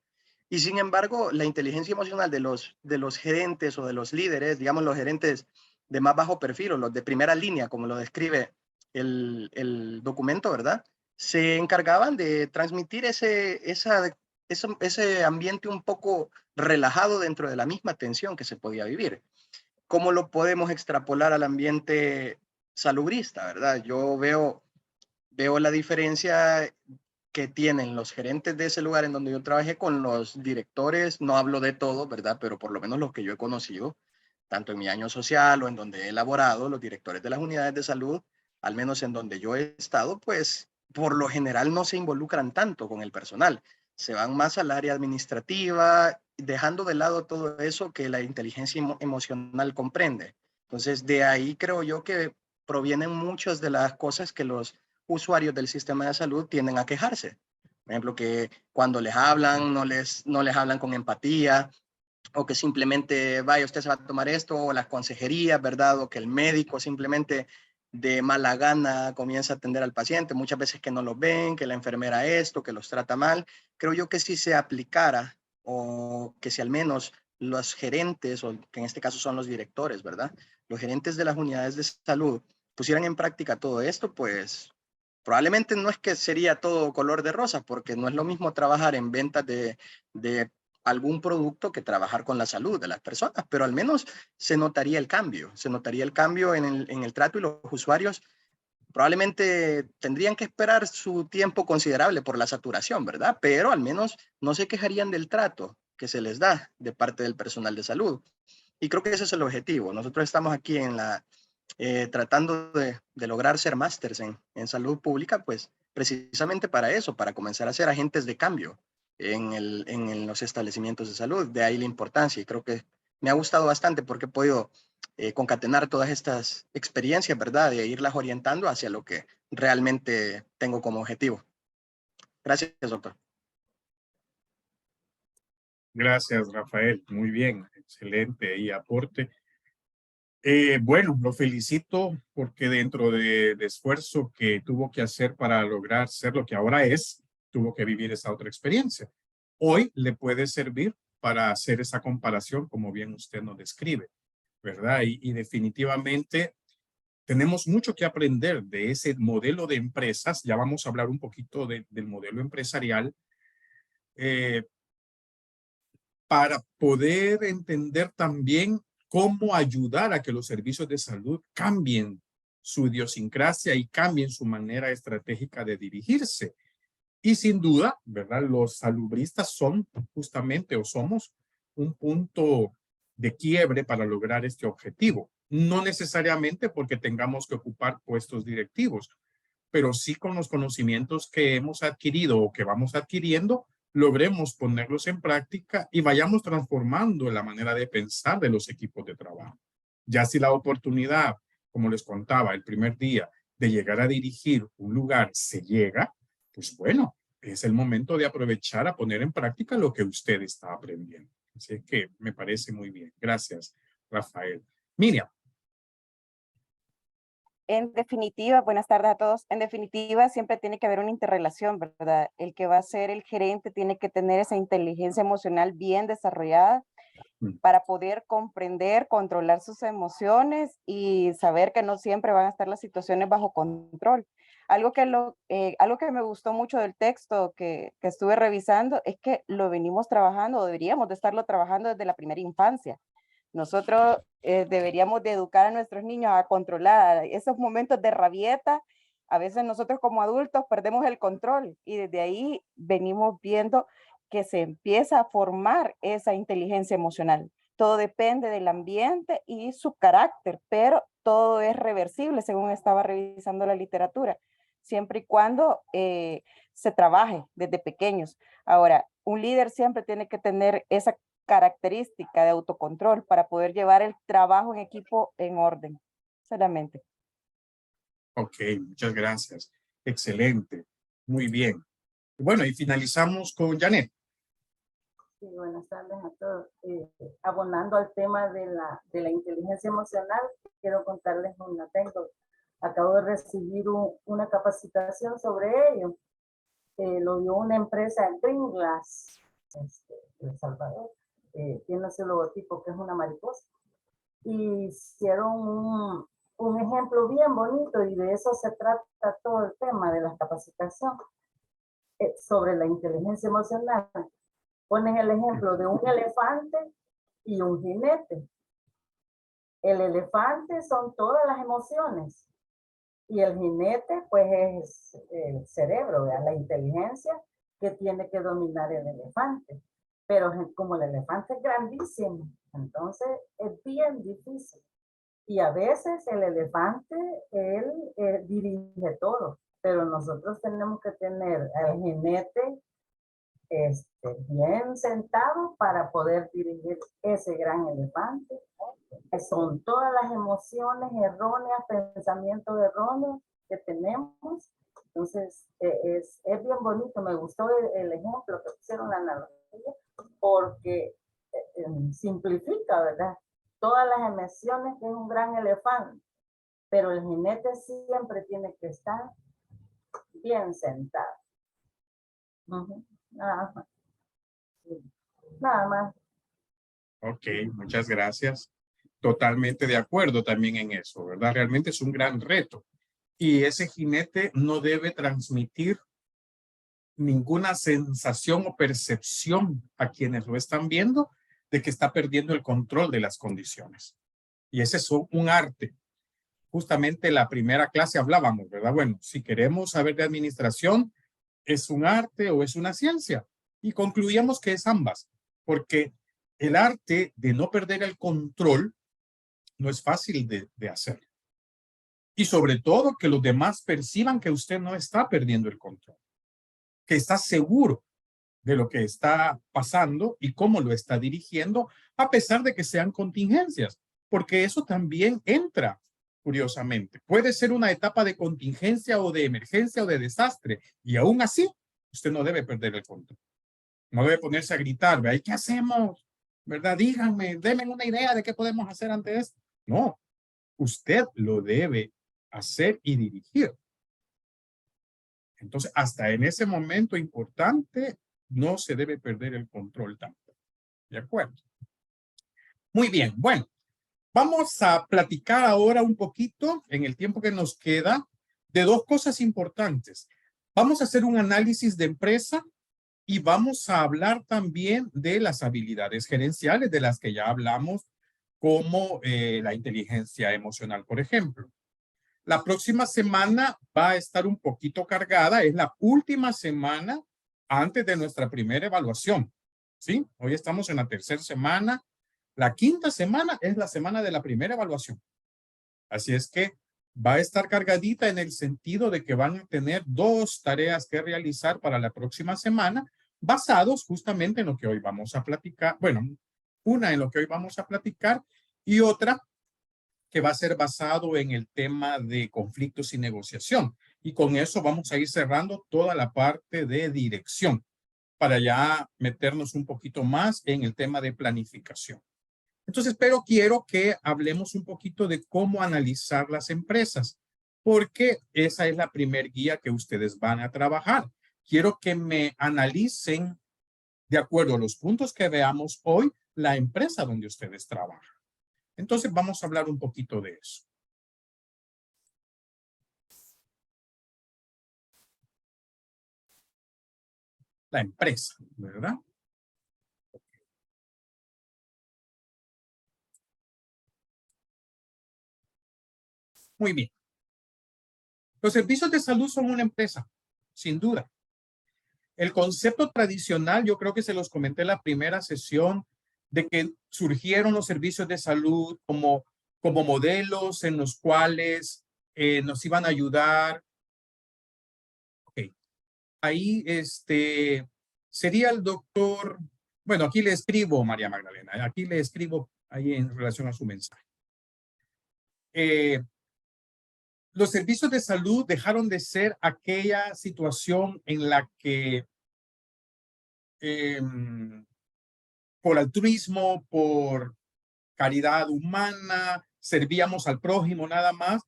Y sin embargo, la inteligencia emocional de los gerentes o de los líderes, digamos los gerentes de más bajo perfil o los de primera línea, como lo describe el documento, ¿verdad? Se encargaban de transmitir ese ambiente un poco relajado dentro de la misma tensión que se podía vivir. ¿Cómo lo podemos extrapolar al ambiente salubrista, verdad? Yo veo la diferencia que tienen los gerentes de ese lugar en donde yo trabajé con los directores, no hablo de todo, ¿verdad? Pero por lo menos los que yo he conocido, tanto en mi año social o en donde he elaborado, los directores de las unidades de salud, al menos en donde yo he estado, pues por lo general no se involucran tanto con el personal. Se van más al área administrativa, dejando de lado todo eso que la inteligencia emocional comprende. Entonces, de ahí creo yo que provienen muchas de las cosas que los usuarios del sistema de salud tienden a quejarse. Por ejemplo, que cuando les hablan, no les hablan con empatía, o que simplemente, vaya, usted se va a tomar esto, o las consejerías, ¿verdad? O que el médico simplemente de mala gana comienza a atender al paciente, muchas veces que no los ven, que la enfermera esto, que los trata mal. Creo yo que si se aplicara, o que si al menos los gerentes, o que en este caso son los directores, ¿verdad? Los gerentes de las unidades de salud pusieran en práctica todo esto, pues probablemente no es que sería todo color de rosa, porque no es lo mismo trabajar en ventas de algún producto que trabajar con la salud de las personas, pero al menos se notaría el cambio en el trato, y los usuarios probablemente tendrían que esperar su tiempo considerable por la saturación, ¿verdad? Pero al menos no se quejarían del trato que se les da de parte del personal de salud. Y creo que ese es el objetivo. Nosotros estamos aquí tratando de lograr ser másters en salud pública, pues precisamente para eso, para comenzar a ser agentes de cambio en los establecimientos de salud. De ahí la importancia, y creo que me ha gustado bastante porque he podido concatenar todas estas experiencias, ¿verdad? De irlas orientando hacia lo que realmente tengo como objetivo. Gracias, doctor. Gracias, Rafael. Muy bien, excelente y aporte. Bueno, lo felicito porque dentro de esfuerzo que tuvo que hacer para lograr ser lo que ahora es, tuvo que vivir esa otra experiencia. Hoy le puede servir para hacer esa comparación, como bien usted nos describe, ¿verdad? Y definitivamente tenemos mucho que aprender de ese modelo de empresas. Ya vamos a hablar un poquito del modelo empresarial, para poder entender también cómo ayudar a que los servicios de salud cambien su idiosincrasia y cambien su manera estratégica de dirigirse. Y sin duda, ¿verdad? Los salubristas son justamente, o somos, un punto de quiebre para lograr este objetivo. No necesariamente porque tengamos que ocupar puestos directivos, pero sí con los conocimientos que hemos adquirido o que vamos adquiriendo, logremos ponerlos en práctica y vayamos transformando la manera de pensar de los equipos de trabajo. Ya si la oportunidad, como les contaba el primer día, de llegar a dirigir un lugar se llega, pues bueno, es el momento de aprovechar a poner en práctica lo que usted está aprendiendo. Así que me parece muy bien. Gracias, Rafael. Miriam. En definitiva, buenas tardes a todos. En definitiva, siempre tiene que haber una interrelación, ¿verdad? El que va a ser el gerente tiene que tener esa inteligencia emocional bien desarrollada para poder comprender, controlar sus emociones y saber que no siempre van a estar las situaciones bajo control. Algo que me gustó mucho del texto que estuve revisando es que lo venimos trabajando, o deberíamos de estarlo trabajando desde la primera infancia. Nosotros deberíamos de educar a nuestros niños a controlar esos momentos de rabieta. A veces nosotros como adultos perdemos el control y desde ahí venimos viendo que se empieza a formar esa inteligencia emocional. Todo depende del ambiente y su carácter, pero todo es reversible, según estaba revisando la literatura, siempre y cuando se trabaje desde pequeños. Ahora, un líder siempre tiene que tener esa característica de autocontrol para poder llevar el trabajo en equipo en orden, solamente. Ok, muchas gracias. Excelente. Muy bien. Bueno, y finalizamos con Janet. Sí, buenas tardes a todos. Abonando al tema de la inteligencia emocional, quiero contarles una anécdota. Acabo de recibir una capacitación sobre ello. Lo dio una empresa Green Glass, El Salvador. Tiene ese logotipo que es una mariposa. Y hicieron un ejemplo bien bonito y de eso se trata todo el tema de la capacitación sobre la inteligencia emocional. Ponen el ejemplo de un elefante y un jinete. El elefante son todas las emociones y el jinete pues es el cerebro, ¿verdad? La inteligencia que tiene que dominar el elefante. Pero como el elefante es grandísimo, entonces es bien difícil. Y a veces el elefante, él dirige todo, pero nosotros tenemos que tener al jinete bien sentado para poder dirigir ese gran elefante. Son todas las emociones erróneas, pensamientos erróneos que tenemos. Entonces, es bien bonito. Me gustó el ejemplo que pusieron, la analogía, porque simplifica, ¿verdad? Todas las emociones que es un gran elefante, pero el jinete siempre tiene que estar bien sentado. Nada más. Nada más. Ok, muchas gracias. Totalmente de acuerdo también en eso, ¿verdad? Realmente es un gran reto. Y ese jinete no debe transmitir ninguna sensación o percepción a quienes lo están viendo de que está perdiendo el control de las condiciones. Y ese es un arte. Justamente la primera clase hablábamos, ¿verdad? Bueno, si queremos saber de administración, ¿es un arte o es una ciencia? Y concluíamos que es ambas, porque el arte de no perder el control no es fácil de hacer. Y sobre todo que los demás perciban que usted no está perdiendo el control, que está seguro de lo que está pasando y cómo lo está dirigiendo, a pesar de que sean contingencias, porque eso también entra, curiosamente. Puede ser una etapa de contingencia o de emergencia o de desastre, y aún así, usted no debe perder el control. No debe ponerse a gritar, ¿verdad? ¿Qué hacemos? ¿Verdad? Díganme, denme una idea de qué podemos hacer ante esto. No, usted lo debe hacer y dirigir. Entonces, hasta en ese momento importante, no se debe perder el control tampoco. ¿De acuerdo? Muy bien, bueno, vamos a platicar ahora un poquito, en el tiempo que nos queda, de dos cosas importantes. Vamos a hacer un análisis de empresa y vamos a hablar también de las habilidades gerenciales de las que ya hablamos, como la inteligencia emocional, por ejemplo. La próxima semana va a estar un poquito cargada, es la última semana antes de nuestra primera evaluación, ¿sí? Hoy estamos en la tercera semana, la quinta semana es la semana de la primera evaluación. Así es que va a estar cargadita en el sentido de que van a tener dos tareas que realizar para la próxima semana, basados justamente en lo que hoy vamos a platicar. Bueno, una en lo que hoy vamos a platicar y otra que va a ser basado en el tema de conflictos y negociación. Y con eso vamos a ir cerrando toda la parte de dirección para ya meternos un poquito más en el tema de planificación. Entonces, pero quiero que hablemos un poquito de cómo analizar las empresas, porque esa es la primer guía que ustedes van a trabajar. Quiero que me analicen, de acuerdo a los puntos que veamos hoy, la empresa donde ustedes trabajan. Entonces vamos a hablar un poquito de eso. La empresa, ¿verdad? Muy bien. Los servicios de salud son una empresa, sin duda. El concepto tradicional, yo creo que se los comenté en la primera sesión, de que surgieron los servicios de salud como modelos en los cuales nos iban a ayudar. Okay. Ahí sería el doctor, bueno, aquí le escribo, María Magdalena, aquí le escribo ahí en relación a su mensaje. Los servicios de salud dejaron de ser aquella situación en la que por altruismo, por caridad humana, servíamos al prójimo nada más,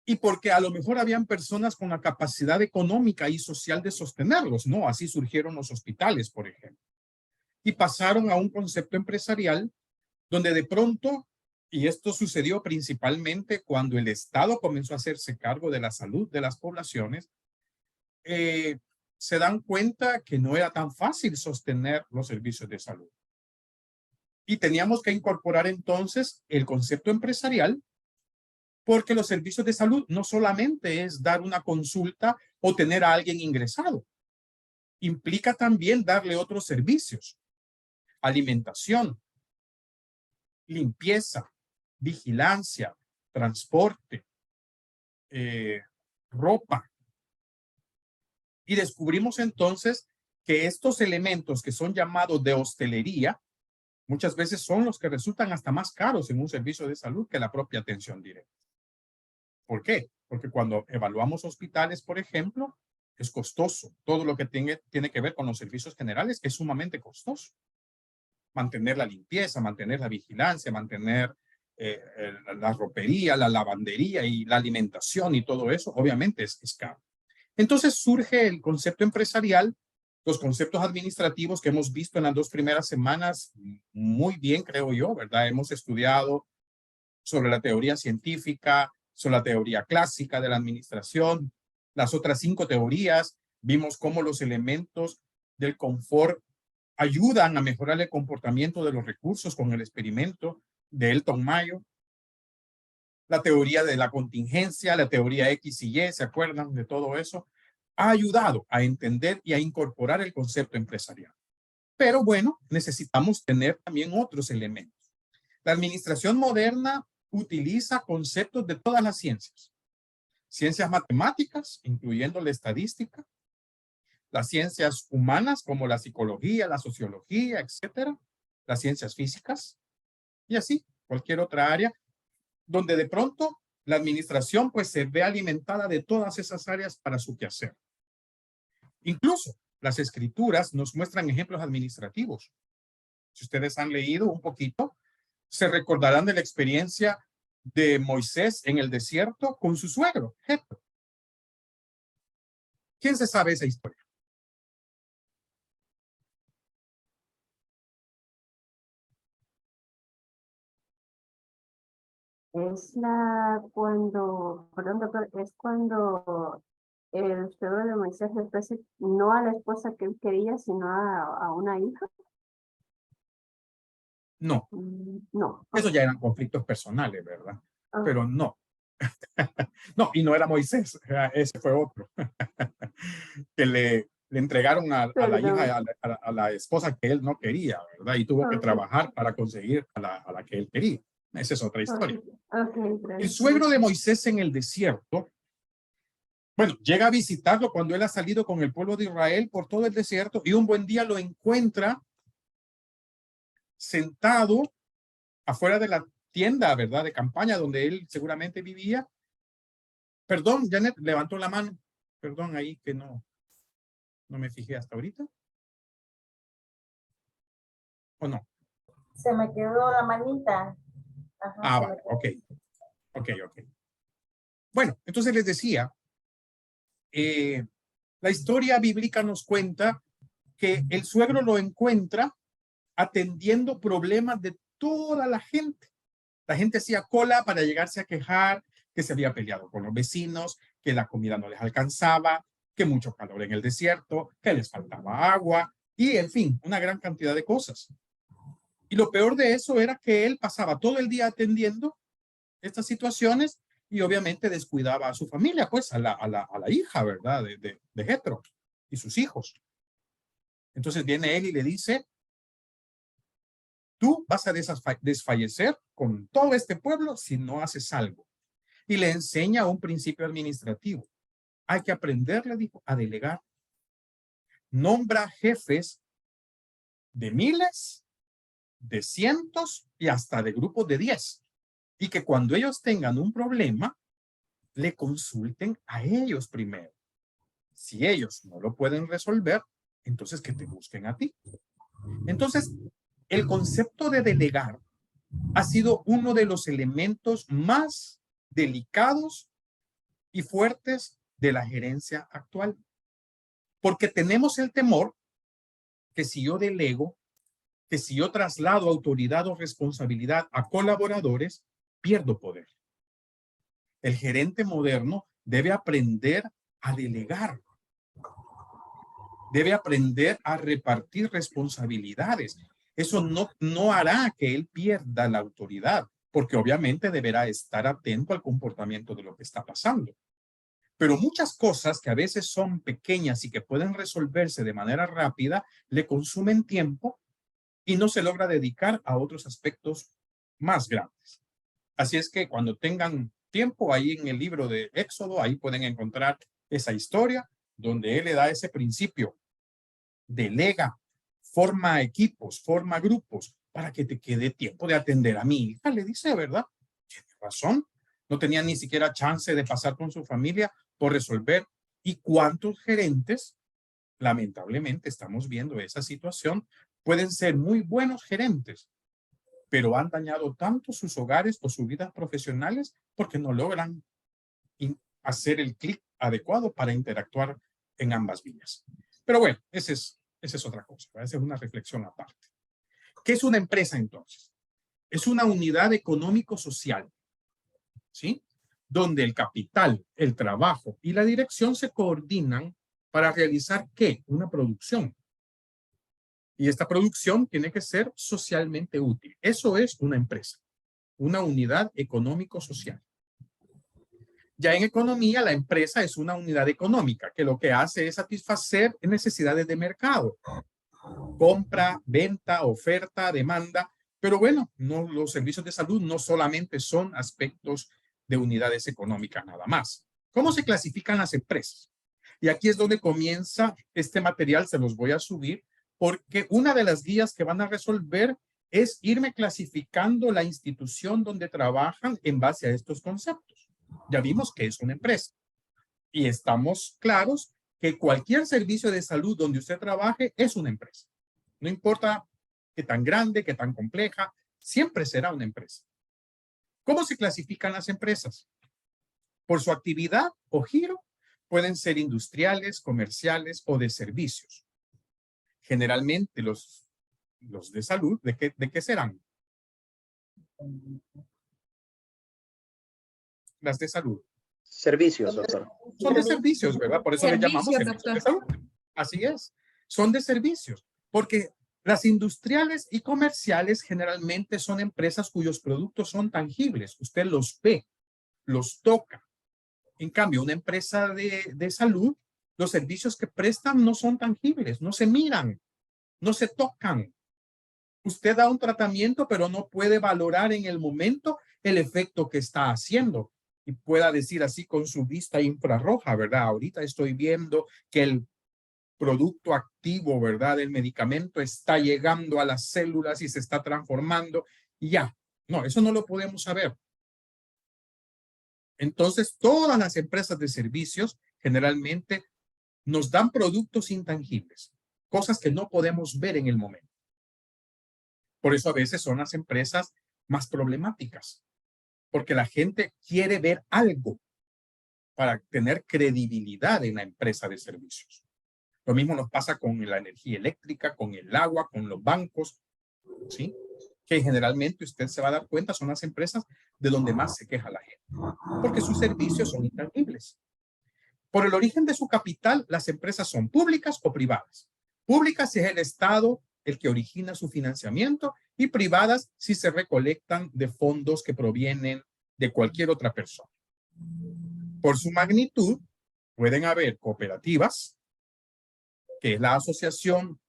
y porque a lo mejor habían personas con la capacidad económica y social de sostenerlos, ¿no? Así surgieron los hospitales, por ejemplo. Y pasaron a un concepto empresarial donde de pronto, y esto sucedió principalmente cuando el Estado comenzó a hacerse cargo de la salud de las poblaciones, se dan cuenta que no era tan fácil sostener los servicios de salud. Y teníamos que incorporar entonces el concepto empresarial, porque los servicios de salud no solamente es dar una consulta o tener a alguien ingresado. Implica también darle otros servicios. Alimentación, limpieza, vigilancia, transporte, ropa. Y descubrimos entonces que estos elementos que son llamados de hostelería, muchas veces son los que resultan hasta más caros en un servicio de salud que la propia atención directa. ¿Por qué? Porque cuando evaluamos hospitales, por ejemplo, es costoso. Todo lo que tiene que ver con los servicios generales es sumamente costoso. Mantener la limpieza, mantener la vigilancia, mantener la ropería, la lavandería y la alimentación y todo eso, obviamente es caro. Entonces surge el concepto empresarial, los conceptos administrativos que hemos visto en las 2 primeras semanas, muy bien, creo yo, ¿verdad? Hemos estudiado sobre la teoría científica, sobre la teoría clásica de la administración, las otras 5 teorías, vimos cómo los elementos del confort ayudan a mejorar el comportamiento de los recursos con el experimento de Elton Mayo, la teoría de la contingencia, la teoría X y Y, ¿se acuerdan de todo eso? Ha ayudado a entender y a incorporar el concepto empresarial. Pero bueno, necesitamos tener también otros elementos. La administración moderna utiliza conceptos de todas las ciencias. Ciencias matemáticas, incluyendo la estadística, las ciencias humanas como la psicología, la sociología, etcétera, las ciencias físicas y así, cualquier otra área donde de pronto la administración pues se ve alimentada de todas esas áreas para su quehacer. Incluso las escrituras nos muestran ejemplos administrativos. Si ustedes han leído un poquito, se recordarán de la experiencia de Moisés en el desierto con su suegro, Jetro. ¿Quién se sabe esa historia? Es cuando, perdón, doctor, es cuando el suegro de Moisés le ofrece no a la esposa que él quería, sino a una hija. No. No. Eso ya eran conflictos personales, ¿verdad? Ah. Pero no. No, y no era Moisés, ese fue otro. Que le entregaron a la hija, a la esposa que él no quería, ¿verdad? Y tuvo que trabajar para conseguir a la que él quería. Esa es otra historia. El suegro de Moisés en el desierto, bueno, llega a visitarlo cuando él ha salido con el pueblo de Israel por todo el desierto y un buen día lo encuentra sentado afuera de la tienda, ¿verdad? De campaña donde él seguramente vivía. Perdón, Janet, levantó la mano. Perdón, ahí que no me fijé hasta ahorita. ¿O no? Se me quedó la manita. Ajá, Vale, ok. Bueno, entonces les decía, la historia bíblica nos cuenta que el suegro lo encuentra atendiendo problemas de toda la gente. La gente hacía cola para llegarse a quejar que se había peleado con los vecinos, que la comida no les alcanzaba, que mucho calor en el desierto, que les faltaba agua y, en fin, una gran cantidad de cosas. Y lo peor de eso era que él pasaba todo el día atendiendo estas situaciones y obviamente descuidaba a su familia, pues a la hija, ¿verdad? De Jetro y sus hijos. Entonces viene él y le dice, tú vas a desfallecer con todo este pueblo si no haces algo. Y le enseña un principio administrativo. Hay que aprender, le dijo, a delegar. Nombra jefes de miles, de cientos y hasta de grupos de 10. Y que cuando ellos tengan un problema, le consulten a ellos primero. Si ellos no lo pueden resolver, entonces que te busquen a ti. Entonces, el concepto de delegar ha sido uno de los elementos más delicados y fuertes de la gerencia actual. Porque tenemos el temor que si yo delego, que si yo traslado autoridad o responsabilidad a colaboradores, pierdo poder. El gerente moderno debe aprender a delegar. Debe aprender a repartir responsabilidades. Eso no hará que él pierda la autoridad, porque obviamente deberá estar atento al comportamiento de lo que está pasando. Pero muchas cosas que a veces son pequeñas y que pueden resolverse de manera rápida, le consumen tiempo y no se logra dedicar a otros aspectos más grandes. Así es que cuando tengan tiempo, ahí en el libro de Éxodo, ahí pueden encontrar esa historia donde él le da ese principio. Delega, forma equipos, forma grupos para que te quede tiempo de atender a mi hija, le dice, ¿verdad? Tiene razón. No tenía ni siquiera chance de pasar con su familia por resolver. ¿Y cuántos gerentes, lamentablemente estamos viendo esa situación, pueden ser muy buenos gerentes, pero han dañado tanto sus hogares o sus vidas profesionales porque no logran hacer el clic adecuado para interactuar en ambas vías? Pero bueno, ese es Esa es otra cosa, ¿verdad? Esa es una reflexión aparte. ¿Qué es una empresa entonces? Es una unidad económico-social, ¿sí? Donde el capital, el trabajo y la dirección se coordinan para realizar ¿qué? Una producción. Y esta producción tiene que ser socialmente útil. Eso es una empresa, una unidad económico-social. Ya en economía, la empresa es una unidad económica que lo que hace es satisfacer necesidades de mercado. Compra, venta, oferta, demanda. Pero bueno, no, los servicios de salud no solamente son aspectos de unidades económicas nada más. ¿Cómo se clasifican las empresas? Y aquí es donde comienza este material, se los voy a subir, porque una de las guías que van a resolver es irme clasificando la institución donde trabajan en base a estos conceptos. Ya vimos que es una empresa y estamos claros que cualquier servicio de salud donde usted trabaje es una empresa. No importa qué tan grande, qué tan compleja, siempre será una empresa. ¿Cómo se clasifican las empresas? Por su actividad o giro, pueden ser industriales, comerciales o de servicios. Generalmente los de salud, ¿de qué serán? Las de salud. Servicios, doctor. Son de servicios, ¿verdad? Por eso le llamamos servicios de salud. Así es. Son de servicios. Porque las industriales y comerciales generalmente son empresas cuyos productos son tangibles. Usted los ve, los toca. En cambio, una empresa de salud, los servicios que prestan no son tangibles, no se miran, no se tocan. Usted da un tratamiento, pero no puede valorar en el momento el efecto que está haciendo. Y pueda decir así con su vista infrarroja, ¿verdad? Ahorita estoy viendo que el producto activo, ¿verdad? Del medicamento está llegando a las células y se está transformando. Y ya, no, eso no lo podemos saber. Entonces, todas las empresas de servicios generalmente nos dan productos intangibles, cosas que no podemos ver en el momento. Por eso a veces son las empresas más problemáticas, porque la gente quiere ver algo para tener credibilidad en la empresa de servicios. Lo mismo nos pasa con la energía eléctrica, con el agua, con los bancos, ¿sí? Que generalmente usted se va a dar cuenta son las empresas de donde más se queja la gente, porque sus servicios son intangibles. Por el origen de su capital, las empresas son públicas o privadas. Públicas si es el Estado el que origina su financiamiento y privadas si se recolectan de fondos que provienen de cualquier otra persona. Por su magnitud, pueden haber cooperativas, que es la asociación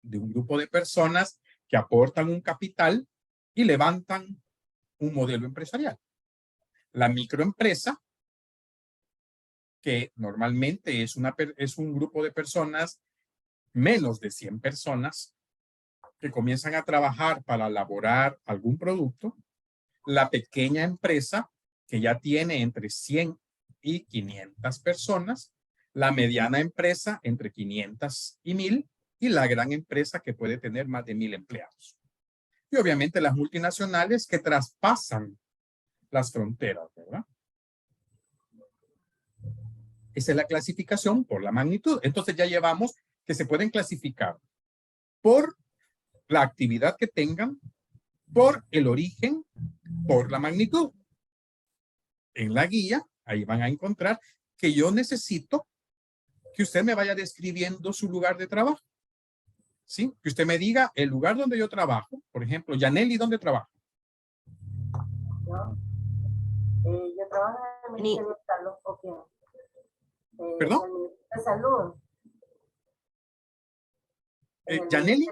de un grupo de personas que aportan un capital y levantan un modelo empresarial. La microempresa, que normalmente es un grupo de personas, menos de 100 personas, que comienzan a trabajar para elaborar algún producto. La pequeña empresa, que ya tiene entre 100 y 500 personas. La mediana empresa, entre 500 y 1000. Y la gran empresa, que puede tener más de 1000 empleados. Y obviamente las multinacionales que traspasan las fronteras, ¿verdad? Esa es la clasificación por la magnitud. Entonces ya llevamos que se pueden clasificar por la actividad que tengan, por el origen, por la magnitud. En la guía, ahí van a encontrar que yo necesito que usted me vaya describiendo su lugar de trabajo. ¿Sí? Que usted me diga el lugar donde yo trabajo. Por ejemplo, Yaneli, ¿dónde trabaja? Yo trabajo en el Ministerio de Salud. Okay. ¿Perdón? En el Ministerio de Salud. Yaneli.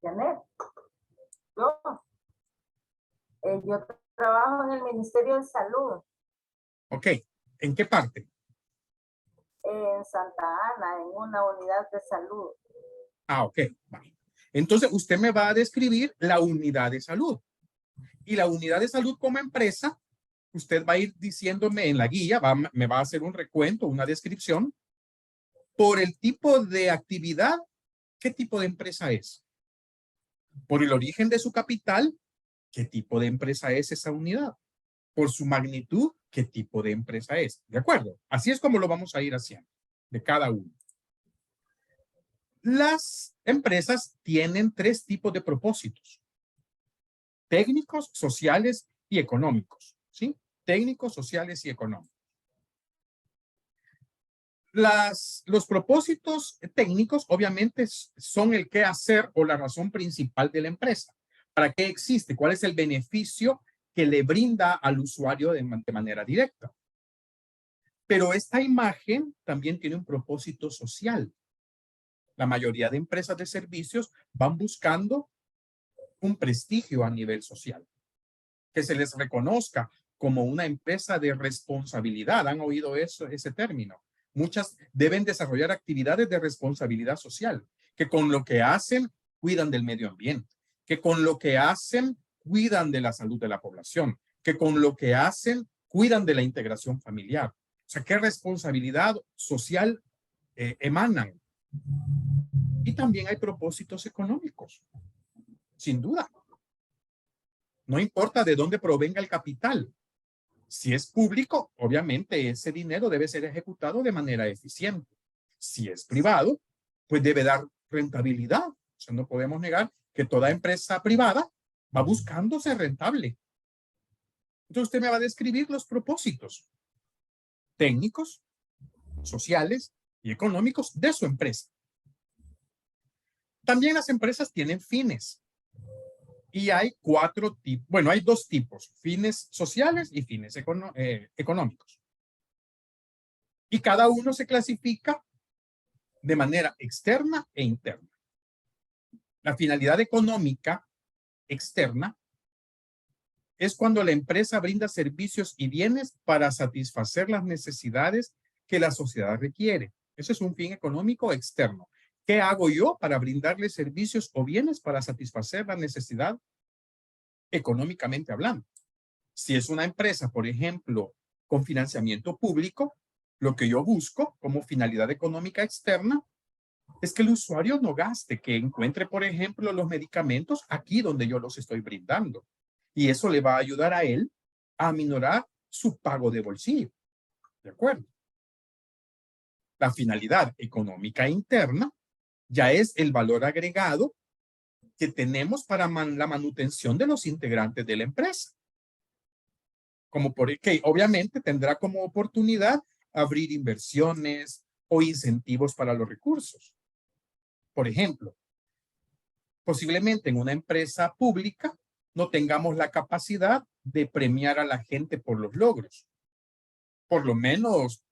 Janet. Yo trabajo en el Ministerio de Salud. Ok. ¿En qué parte? En Santa Ana, en una unidad de salud. Ah, ok. Vale. Entonces, usted me va a describir la unidad de salud. Y la unidad de salud como empresa, usted va a ir diciéndome en la guía, me va a hacer un recuento, una descripción, por el tipo de actividad, ¿qué tipo de empresa es? Por el origen de su capital, ¿qué tipo de empresa es esa unidad? Por su magnitud, ¿qué tipo de empresa es? ¿De acuerdo? Así es como lo vamos a ir haciendo. de cada uno. Las empresas tienen 3 tipos de propósitos: técnicos, sociales y económicos, ¿sí? Técnicos, sociales y económicos. Los propósitos técnicos obviamente son el qué hacer o la razón principal de la empresa. ¿Para qué existe? ¿Cuál es el beneficio que le brinda al usuario de manera directa? Pero esta imagen también tiene un propósito social. La mayoría de empresas de servicios van buscando un prestigio a nivel social, que se les reconozca como una empresa de responsabilidad. ¿Han oído ese término? Muchas deben desarrollar actividades de responsabilidad social, que con lo que hacen cuidan del medio ambiente, que con lo que hacen cuidan de la salud de la población, que con lo que hacen cuidan de la integración familiar. O sea, ¿qué responsabilidad social emanan? Y también hay propósitos económicos, sin duda. No importa de dónde provenga el capital. Si es público, obviamente ese dinero debe ser ejecutado de manera eficiente. Si es privado, pues debe dar rentabilidad. O sea, no podemos negar que toda empresa privada va buscando ser rentable. Entonces usted me va a describir los propósitos técnicos, sociales y económicos de su empresa. También las empresas tienen fines. Y hay 4 tipos, bueno, hay 2 tipos: fines sociales y fines económicos. Y cada uno se clasifica de manera externa e interna. La finalidad económica externa es cuando la empresa brinda servicios y bienes para satisfacer las necesidades que la sociedad requiere. Ese es un fin económico externo. ¿Qué hago yo para brindarle servicios o bienes para satisfacer la necesidad económicamente hablando? Si es una empresa, por ejemplo, con financiamiento público, lo que yo busco como finalidad económica externa es que el usuario no gaste, que encuentre, por ejemplo, los medicamentos aquí donde yo los estoy brindando. Y eso le va a ayudar a él a aminorar su pago de bolsillo. ¿De acuerdo? La finalidad económica interna ya es el valor agregado que tenemos para la manutención de los integrantes de la empresa. Como que obviamente tendrá como oportunidad abrir inversiones o incentivos para los recursos. Por ejemplo, posiblemente en una empresa pública no tengamos la capacidad de premiar a la gente por los logros. Por lo menos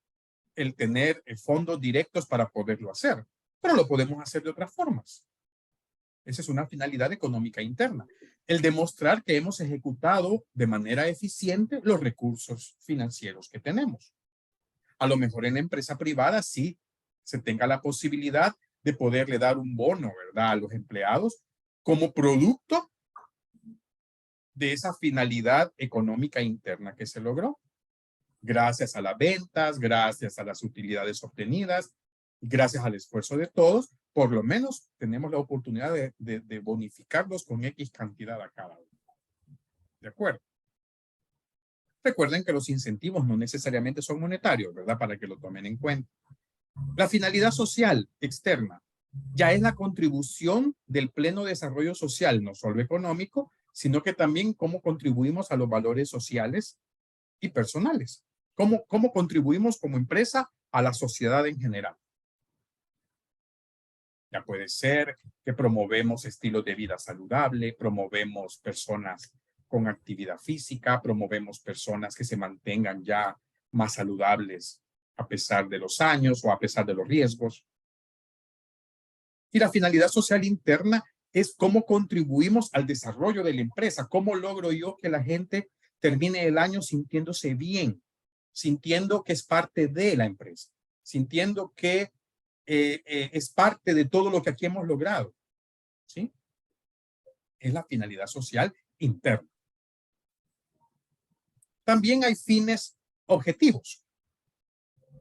el tener fondos directos para poderlo hacer. Pero lo podemos hacer de otras formas. Esa es una finalidad económica interna. El demostrar que hemos ejecutado de manera eficiente los recursos financieros que tenemos. A lo mejor en la empresa privada sí se tenga la posibilidad de poderle dar un bono, ¿verdad?, a los empleados como producto de esa finalidad económica interna que se logró. Gracias a las ventas, gracias a las utilidades obtenidas, gracias al esfuerzo de todos, por lo menos tenemos la oportunidad de bonificarlos con X cantidad a cada uno. ¿De acuerdo? Recuerden que los incentivos no necesariamente son monetarios, ¿verdad? Para que lo tomen en cuenta. La finalidad social externa ya es la contribución del pleno desarrollo social, no solo económico, sino que también cómo contribuimos a los valores sociales y personales. Cómo contribuimos como empresa a la sociedad en general. Ya puede ser que promovemos estilos de vida saludable, promovemos personas con actividad física, promovemos personas que se mantengan ya más saludables a pesar de los años o a pesar de los riesgos. Y la finalidad social interna es cómo contribuimos al desarrollo de la empresa, cómo logro yo que la gente termine el año sintiéndose bien, sintiendo que es parte de la empresa, sintiendo que es parte de todo lo que aquí hemos logrado. ¿Sí? Es la finalidad social interna. También hay fines objetivos.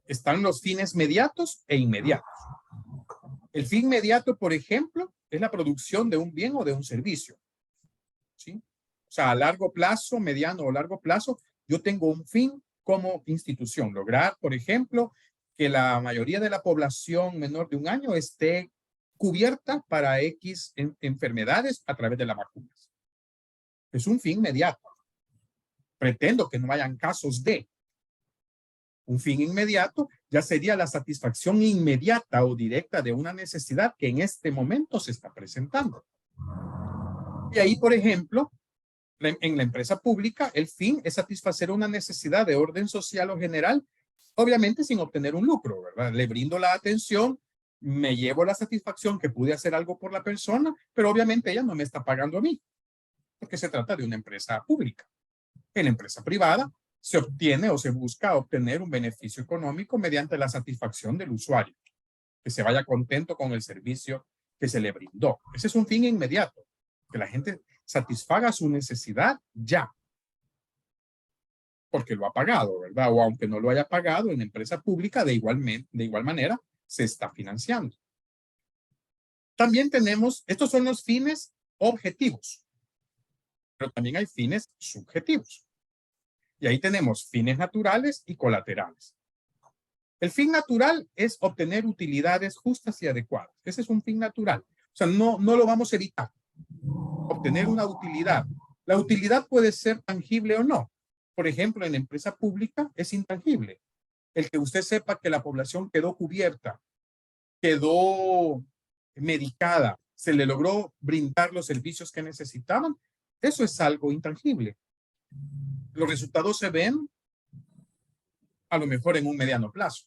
Están los fines mediatos e inmediatos. El fin inmediato, por ejemplo, es la producción de un bien o de un servicio. ¿Sí? O sea, a largo plazo, mediano o largo plazo, yo tengo un fin como institución. Lograr, por ejemplo, que la mayoría de la población menor de 1 año esté cubierta para X enfermedades a través de las vacunas. Es un fin inmediato. Pretendo que no hayan casos de. Un fin inmediato ya sería la satisfacción inmediata o directa de una necesidad que en este momento se está presentando. Y ahí, por ejemplo, en la empresa pública, el fin es satisfacer una necesidad de orden social o general, obviamente sin obtener un lucro, ¿verdad? Le brindo la atención, me llevo la satisfacción que pude hacer algo por la persona, pero obviamente ella no me está pagando a mí, porque se trata de una empresa pública. En la empresa privada se obtiene o se busca obtener un beneficio económico mediante la satisfacción del usuario, que se vaya contento con el servicio que se le brindó. Ese es un fin inmediato, que la gente satisfaga su necesidad ya, porque lo ha pagado, ¿verdad? O aunque no lo haya pagado, en la empresa pública de igual manera se está financiando. También tenemos, estos son los fines objetivos, pero también hay fines subjetivos. Y ahí tenemos fines naturales y colaterales. El fin natural es obtener utilidades justas y adecuadas. Ese es un fin natural. O sea, no lo vamos a evitar. Obtener una utilidad. La utilidad puede ser tangible o no. Por ejemplo, en la empresa pública es intangible. El que usted sepa que la población quedó cubierta, quedó medicada, se le logró brindar los servicios que necesitaban, eso es algo intangible. Los resultados se ven a lo mejor en un mediano plazo.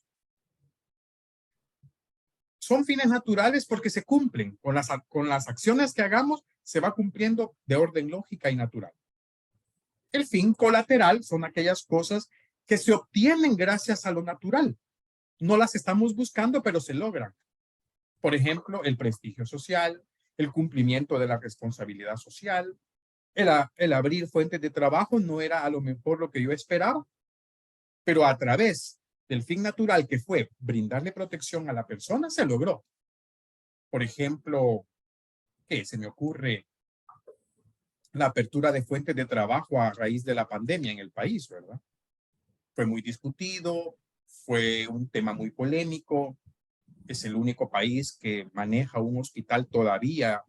Son fines naturales porque se cumplen. Con las acciones que hagamos, se va cumpliendo de orden lógica y natural. El fin colateral son aquellas cosas que se obtienen gracias a lo natural. No las estamos buscando, pero se logran. Por ejemplo, el prestigio social, el cumplimiento de la responsabilidad social, el abrir fuentes de trabajo no era a lo mejor lo que yo esperaba, pero a través del fin natural que fue brindarle protección a la persona, se logró. Por ejemplo, ¿qué se me ocurre? La apertura de fuentes de trabajo a raíz de la pandemia en el país, ¿verdad? Fue muy discutido, fue un tema muy polémico. Es el único país que maneja un hospital todavía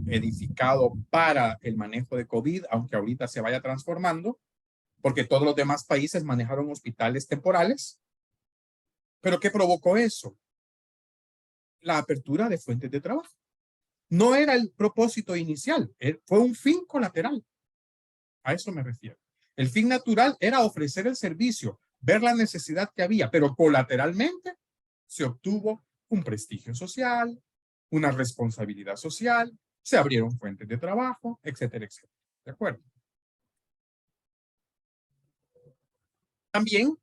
edificado para el manejo de COVID, aunque ahorita se vaya transformando, porque todos los demás países manejaron hospitales temporales. ¿Pero qué provocó eso? La apertura de fuentes de trabajo. No era el propósito inicial, fue un fin colateral. A eso me refiero. El fin natural era ofrecer el servicio, ver la necesidad que había, pero colateralmente se obtuvo un prestigio social, una responsabilidad social, se abrieron fuentes de trabajo, etcétera, etcétera. ¿De acuerdo? También,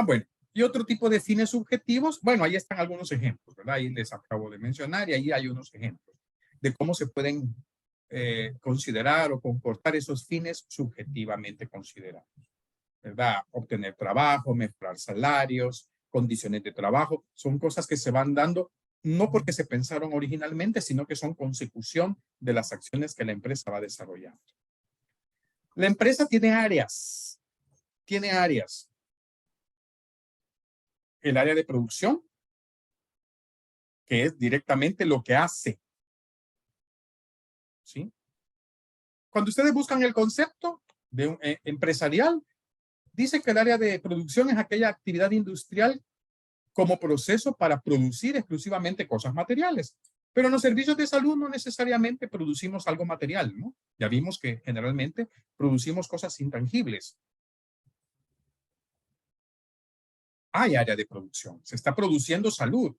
bueno, y otro tipo de fines subjetivos, bueno, ahí están algunos ejemplos, ¿verdad? Ahí les acabo de mencionar y ahí hay unos ejemplos de cómo se pueden considerar o comportar esos fines subjetivamente considerados, ¿verdad? Obtener trabajo, mejorar salarios, condiciones de trabajo, son cosas que se van dando no porque se pensaron originalmente, sino que son consecución de las acciones que la empresa va desarrollando. La empresa tiene áreas. El área de producción, que es directamente lo que hace. ¿Sí? Cuando ustedes buscan el concepto de un empresarial, dice que el área de producción es aquella actividad industrial como proceso para producir exclusivamente cosas materiales. Pero en los servicios de salud no necesariamente producimos algo material, ¿no? Ya vimos que generalmente producimos cosas intangibles. Hay área de producción. Se está produciendo salud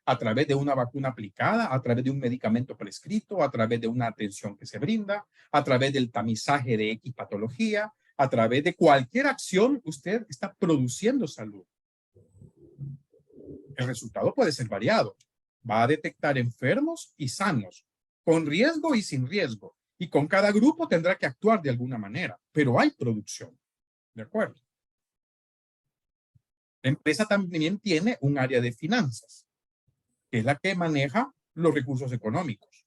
a través de una vacuna aplicada, a través de un medicamento prescrito, a través de una atención que se brinda, a través del tamizaje de X patología, a través de cualquier acción, usted está produciendo salud. El resultado puede ser variado. Va a detectar enfermos y sanos, con riesgo y sin riesgo. Y con cada grupo tendrá que actuar de alguna manera, pero hay producción. ¿De acuerdo? La empresa también tiene un área de finanzas, que es la que maneja los recursos económicos.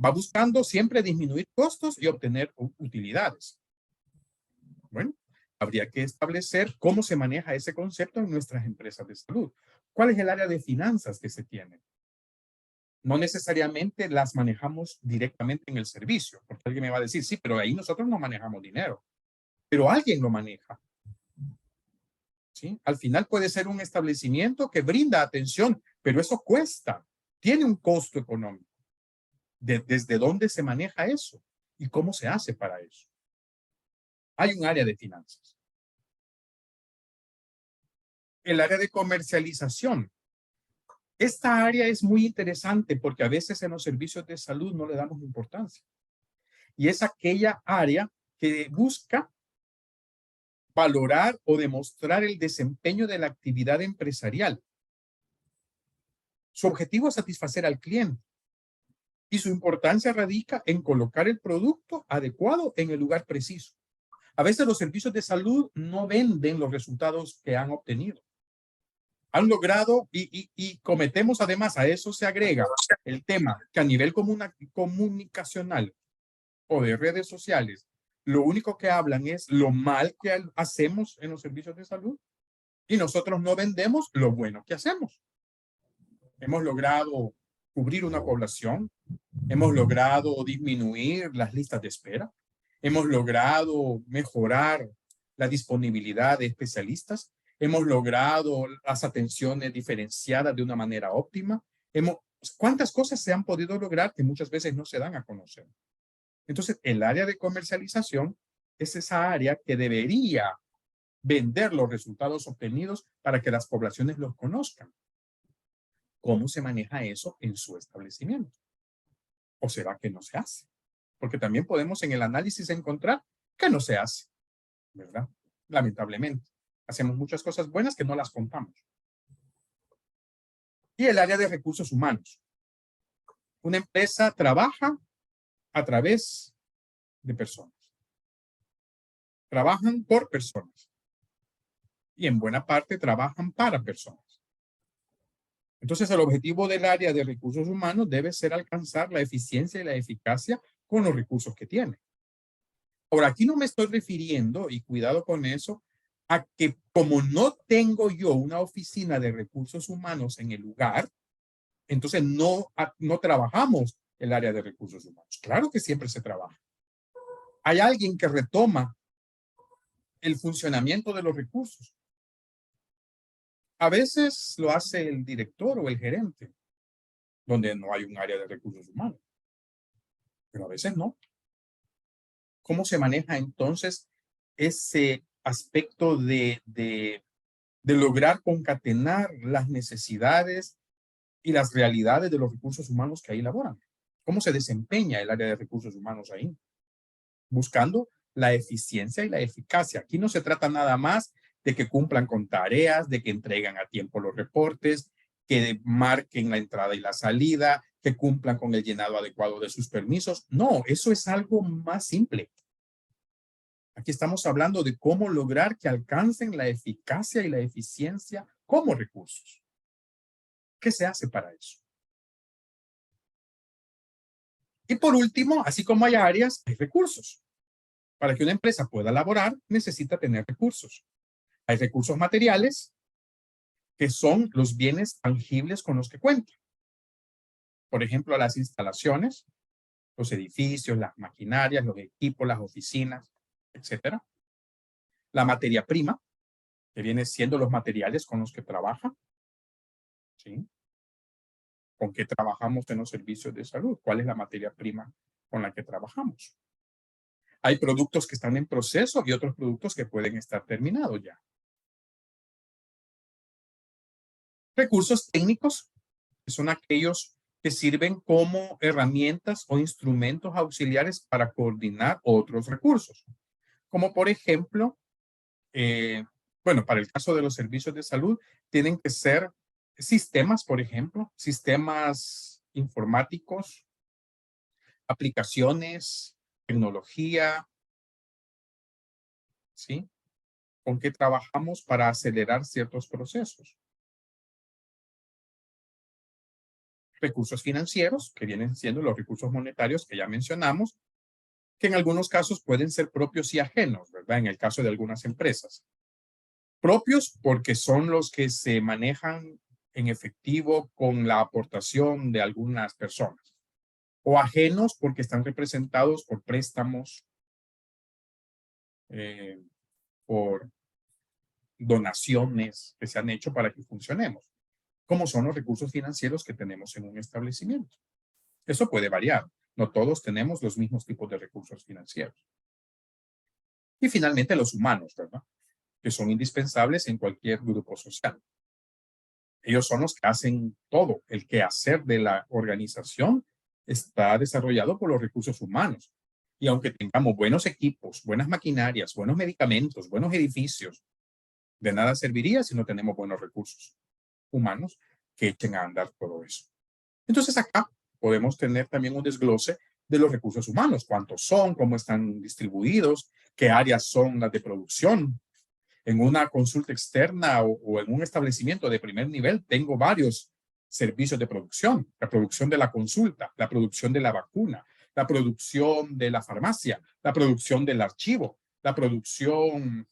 Va buscando siempre disminuir costos y obtener utilidades. Bueno, Habría que establecer cómo se maneja ese concepto en nuestras empresas de salud. ¿Cuál es el área de finanzas que se tiene? No necesariamente las manejamos directamente en el servicio, porque alguien me va a decir, sí, pero ahí nosotros no manejamos dinero, pero alguien lo maneja. ¿Sí? Al final puede ser un establecimiento que brinda atención, pero eso cuesta, tiene un costo económico. ¿Desde dónde se maneja eso? ¿Y cómo se hace para eso? Hay un área de finanzas. El área de comercialización. Esta área es muy interesante porque a veces en los servicios de salud no le damos importancia. Y es aquella área que busca valorar o demostrar el desempeño de la actividad empresarial. Su objetivo es satisfacer al cliente. Y su importancia radica en colocar el producto adecuado en el lugar preciso. A veces los servicios de salud no venden los resultados que han obtenido. Han logrado y cometemos además, a eso se agrega el tema que a nivel comunicacional o de redes sociales, lo único que hablan es lo mal que hacemos en los servicios de salud y nosotros no vendemos lo bueno que hacemos. Hemos logrado cubrir una población, hemos logrado disminuir las listas de espera, hemos logrado mejorar la disponibilidad de especialistas, hemos logrado las atenciones diferenciadas de una manera óptima. ¿Cuántas cosas se han podido lograr que muchas veces no se dan a conocer? Entonces, el área de comercialización es esa área que debería vender los resultados obtenidos para que las poblaciones los conozcan. ¿Cómo se maneja eso en su establecimiento? ¿O será que no se hace? Porque también podemos en el análisis encontrar que no se hace, ¿verdad? Lamentablemente. Hacemos muchas cosas buenas que no las contamos. Y el área de recursos humanos. Una empresa trabaja a través de personas. Trabajan por personas. Y en buena parte trabajan para personas. Entonces, el objetivo del área de recursos humanos debe ser alcanzar la eficiencia y la eficacia con los recursos que tiene. Ahora, aquí no me estoy refiriendo, y cuidado con eso, a que como no tengo yo una oficina de recursos humanos en el lugar, entonces no trabajamos el área de recursos humanos. Claro que siempre se trabaja. Hay alguien que retoma el funcionamiento de los recursos. A veces lo hace el director o el gerente, donde no hay un área de recursos humanos. Pero a veces no. ¿Cómo se maneja entonces ese aspecto de lograr concatenar las necesidades y las realidades de los recursos humanos que ahí laboran? ¿Cómo se desempeña el área de recursos humanos ahí? Buscando la eficiencia y la eficacia. Aquí no se trata nada más de que cumplan con tareas, de que entregan a tiempo los reportes, que marquen la entrada y la salida, que cumplan con el llenado adecuado de sus permisos. No, eso es algo más simple. Aquí estamos hablando de cómo lograr que alcancen la eficacia y la eficiencia como recursos. ¿Qué se hace para eso? Y por último, así como hay áreas, hay recursos. Para que una empresa pueda laborar, necesita tener recursos. Hay recursos materiales, que son los bienes tangibles con los que cuenta. Por ejemplo, las instalaciones, los edificios, las maquinarias, los equipos, las oficinas, etc. La materia prima, que viene siendo los materiales con los que trabaja. ¿Sí? ¿Con qué trabajamos en los servicios de salud? ¿Cuál es la materia prima con la que trabajamos? Hay productos que están en proceso y otros productos que pueden estar terminados ya. Recursos técnicos, que son aquellos que sirven como herramientas o instrumentos auxiliares para coordinar otros recursos. Como por ejemplo, para el caso de los servicios de salud, tienen que ser sistemas, por ejemplo, sistemas informáticos, aplicaciones, tecnología, ¿sí? ¿Con qué trabajamos para acelerar ciertos procesos? Recursos financieros, que vienen siendo los recursos monetarios que ya mencionamos, que en algunos casos pueden ser propios y ajenos, ¿verdad? ¿verdad? En el caso de algunas empresas. Propios porque son los que se manejan en efectivo con la aportación de algunas personas. O ajenos porque están representados por préstamos, por donaciones que se han hecho para que funcionemos, como son los recursos financieros que tenemos en un establecimiento. Eso puede variar. No todos tenemos los mismos tipos de recursos financieros. Y finalmente los humanos, ¿verdad? Que son indispensables en cualquier grupo social. Ellos son los que hacen todo. El quehacer de la organización está desarrollado por los recursos humanos. Y aunque tengamos buenos equipos, buenas maquinarias, buenos medicamentos, buenos edificios, de nada serviría si no tenemos buenos recursos humanos que echen a andar todo eso. Entonces acá podemos tener también un desglose de los recursos humanos, cuántos son, cómo están distribuidos, qué áreas son las de producción. En una consulta externa o en un establecimiento de primer nivel tengo varios servicios de producción. La producción de la consulta, la producción de la vacuna, la producción de la farmacia, la producción del archivo, la producción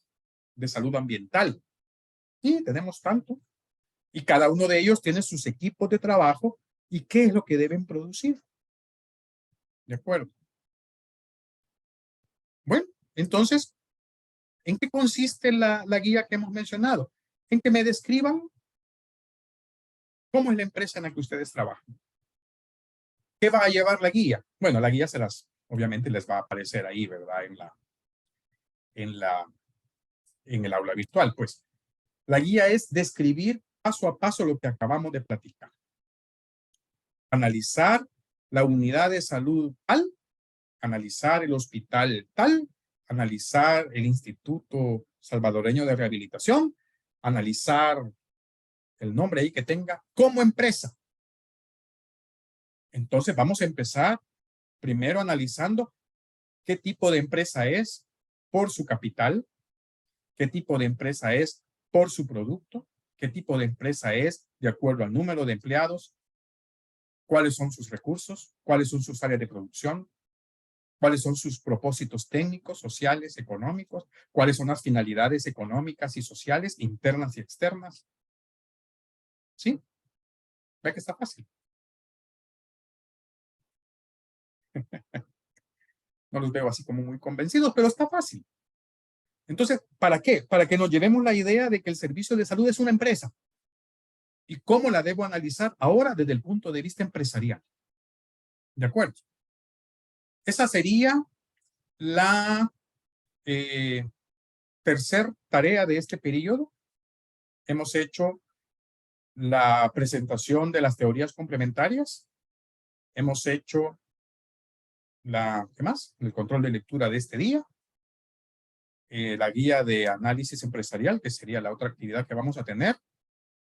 de salud ambiental. Y tenemos tanto. Y cada uno de ellos tiene sus equipos de trabajo y qué es lo que deben producir. ¿De acuerdo? Bueno, entonces, ¿en qué consiste la guía que hemos mencionado? En que me describan cómo es la empresa en la que ustedes trabajan. ¿Qué va a llevar la guía? Bueno, la guía obviamente les va a aparecer ahí, ¿verdad? En el aula virtual, pues. La guía es describir paso a paso lo que acabamos de platicar. Analizar la unidad de salud tal, analizar el hospital tal, analizar el Instituto Salvadoreño de Rehabilitación, analizar el nombre ahí que tenga como empresa. Entonces vamos a empezar primero analizando qué tipo de empresa es por su capital, qué tipo de empresa es por su producto, qué tipo de empresa es de acuerdo al número de empleados, cuáles son sus recursos, cuáles son sus áreas de producción, cuáles son sus propósitos técnicos, sociales, económicos, cuáles son las finalidades económicas y sociales, internas y externas. ¿Sí? ¿Ve que está fácil? No los veo así como muy convencidos, pero está fácil. Entonces, ¿para qué? Para que nos llevemos la idea de que el servicio de salud es una empresa. ¿Y cómo la debo analizar ahora desde el punto de vista empresarial? ¿De acuerdo? Esa sería la tercer tarea de este periodo. Hemos hecho la presentación de las teorías complementarias. Hemos hecho ¿qué más? El control de lectura de este día. La guía de análisis empresarial, que sería la otra actividad que vamos a tener.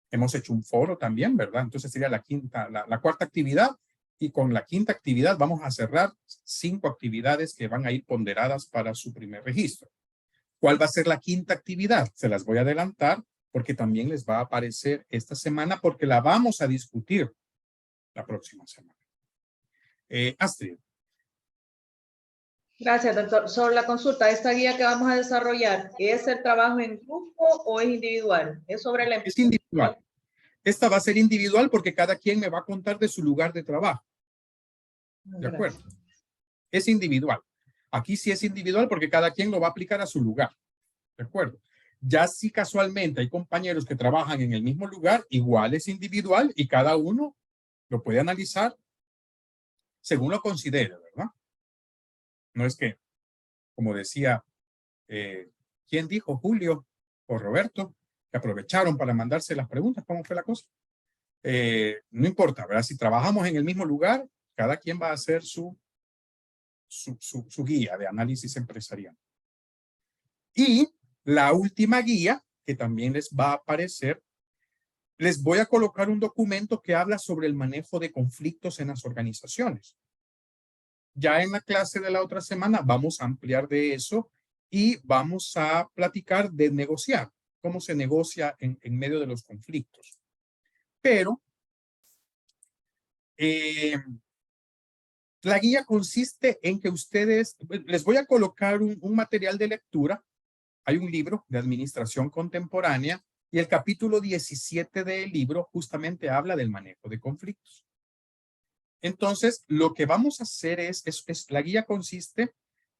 Hemos hecho un foro también, ¿verdad? Entonces sería la cuarta actividad. Y con la quinta actividad vamos a cerrar 5 actividades que van a ir ponderadas para su primer registro. ¿Cuál va a ser la quinta actividad? Se las voy a adelantar porque también les va a aparecer esta semana porque la vamos a discutir la próxima semana. Astrid. Gracias, doctor. Sobre la consulta, ¿esta guía que vamos a desarrollar es el trabajo en grupo o es individual? Es sobre la empresa. Es individual. Esta va a ser individual porque cada quien me va a contar de su lugar de trabajo. ¿De acuerdo? Es individual. Aquí sí es individual porque cada quien lo va a aplicar a su lugar. ¿De acuerdo? Ya si casualmente hay compañeros que trabajan en el mismo lugar, igual es individual y cada uno lo puede analizar según lo considere, ¿verdad? No es que, como decía, ¿quién dijo? Julio o Roberto, que aprovecharon para mandarse las preguntas. ¿Cómo fue la cosa? No importa, ¿verdad? Si trabajamos en el mismo lugar, cada quien va a hacer su guía de análisis empresarial. Y la última guía, que también les va a aparecer, les voy a colocar un documento que habla sobre el manejo de conflictos en las organizaciones. Ya en la clase de la otra semana vamos a ampliar de eso y vamos a platicar de negociar, cómo se negocia en medio de los conflictos. Pero la guía consiste en que ustedes, les voy a colocar un material de lectura hay un libro de administración contemporánea y el capítulo 17 del libro justamente habla del manejo de conflictos. Entonces, lo que vamos a hacer es la guía consiste,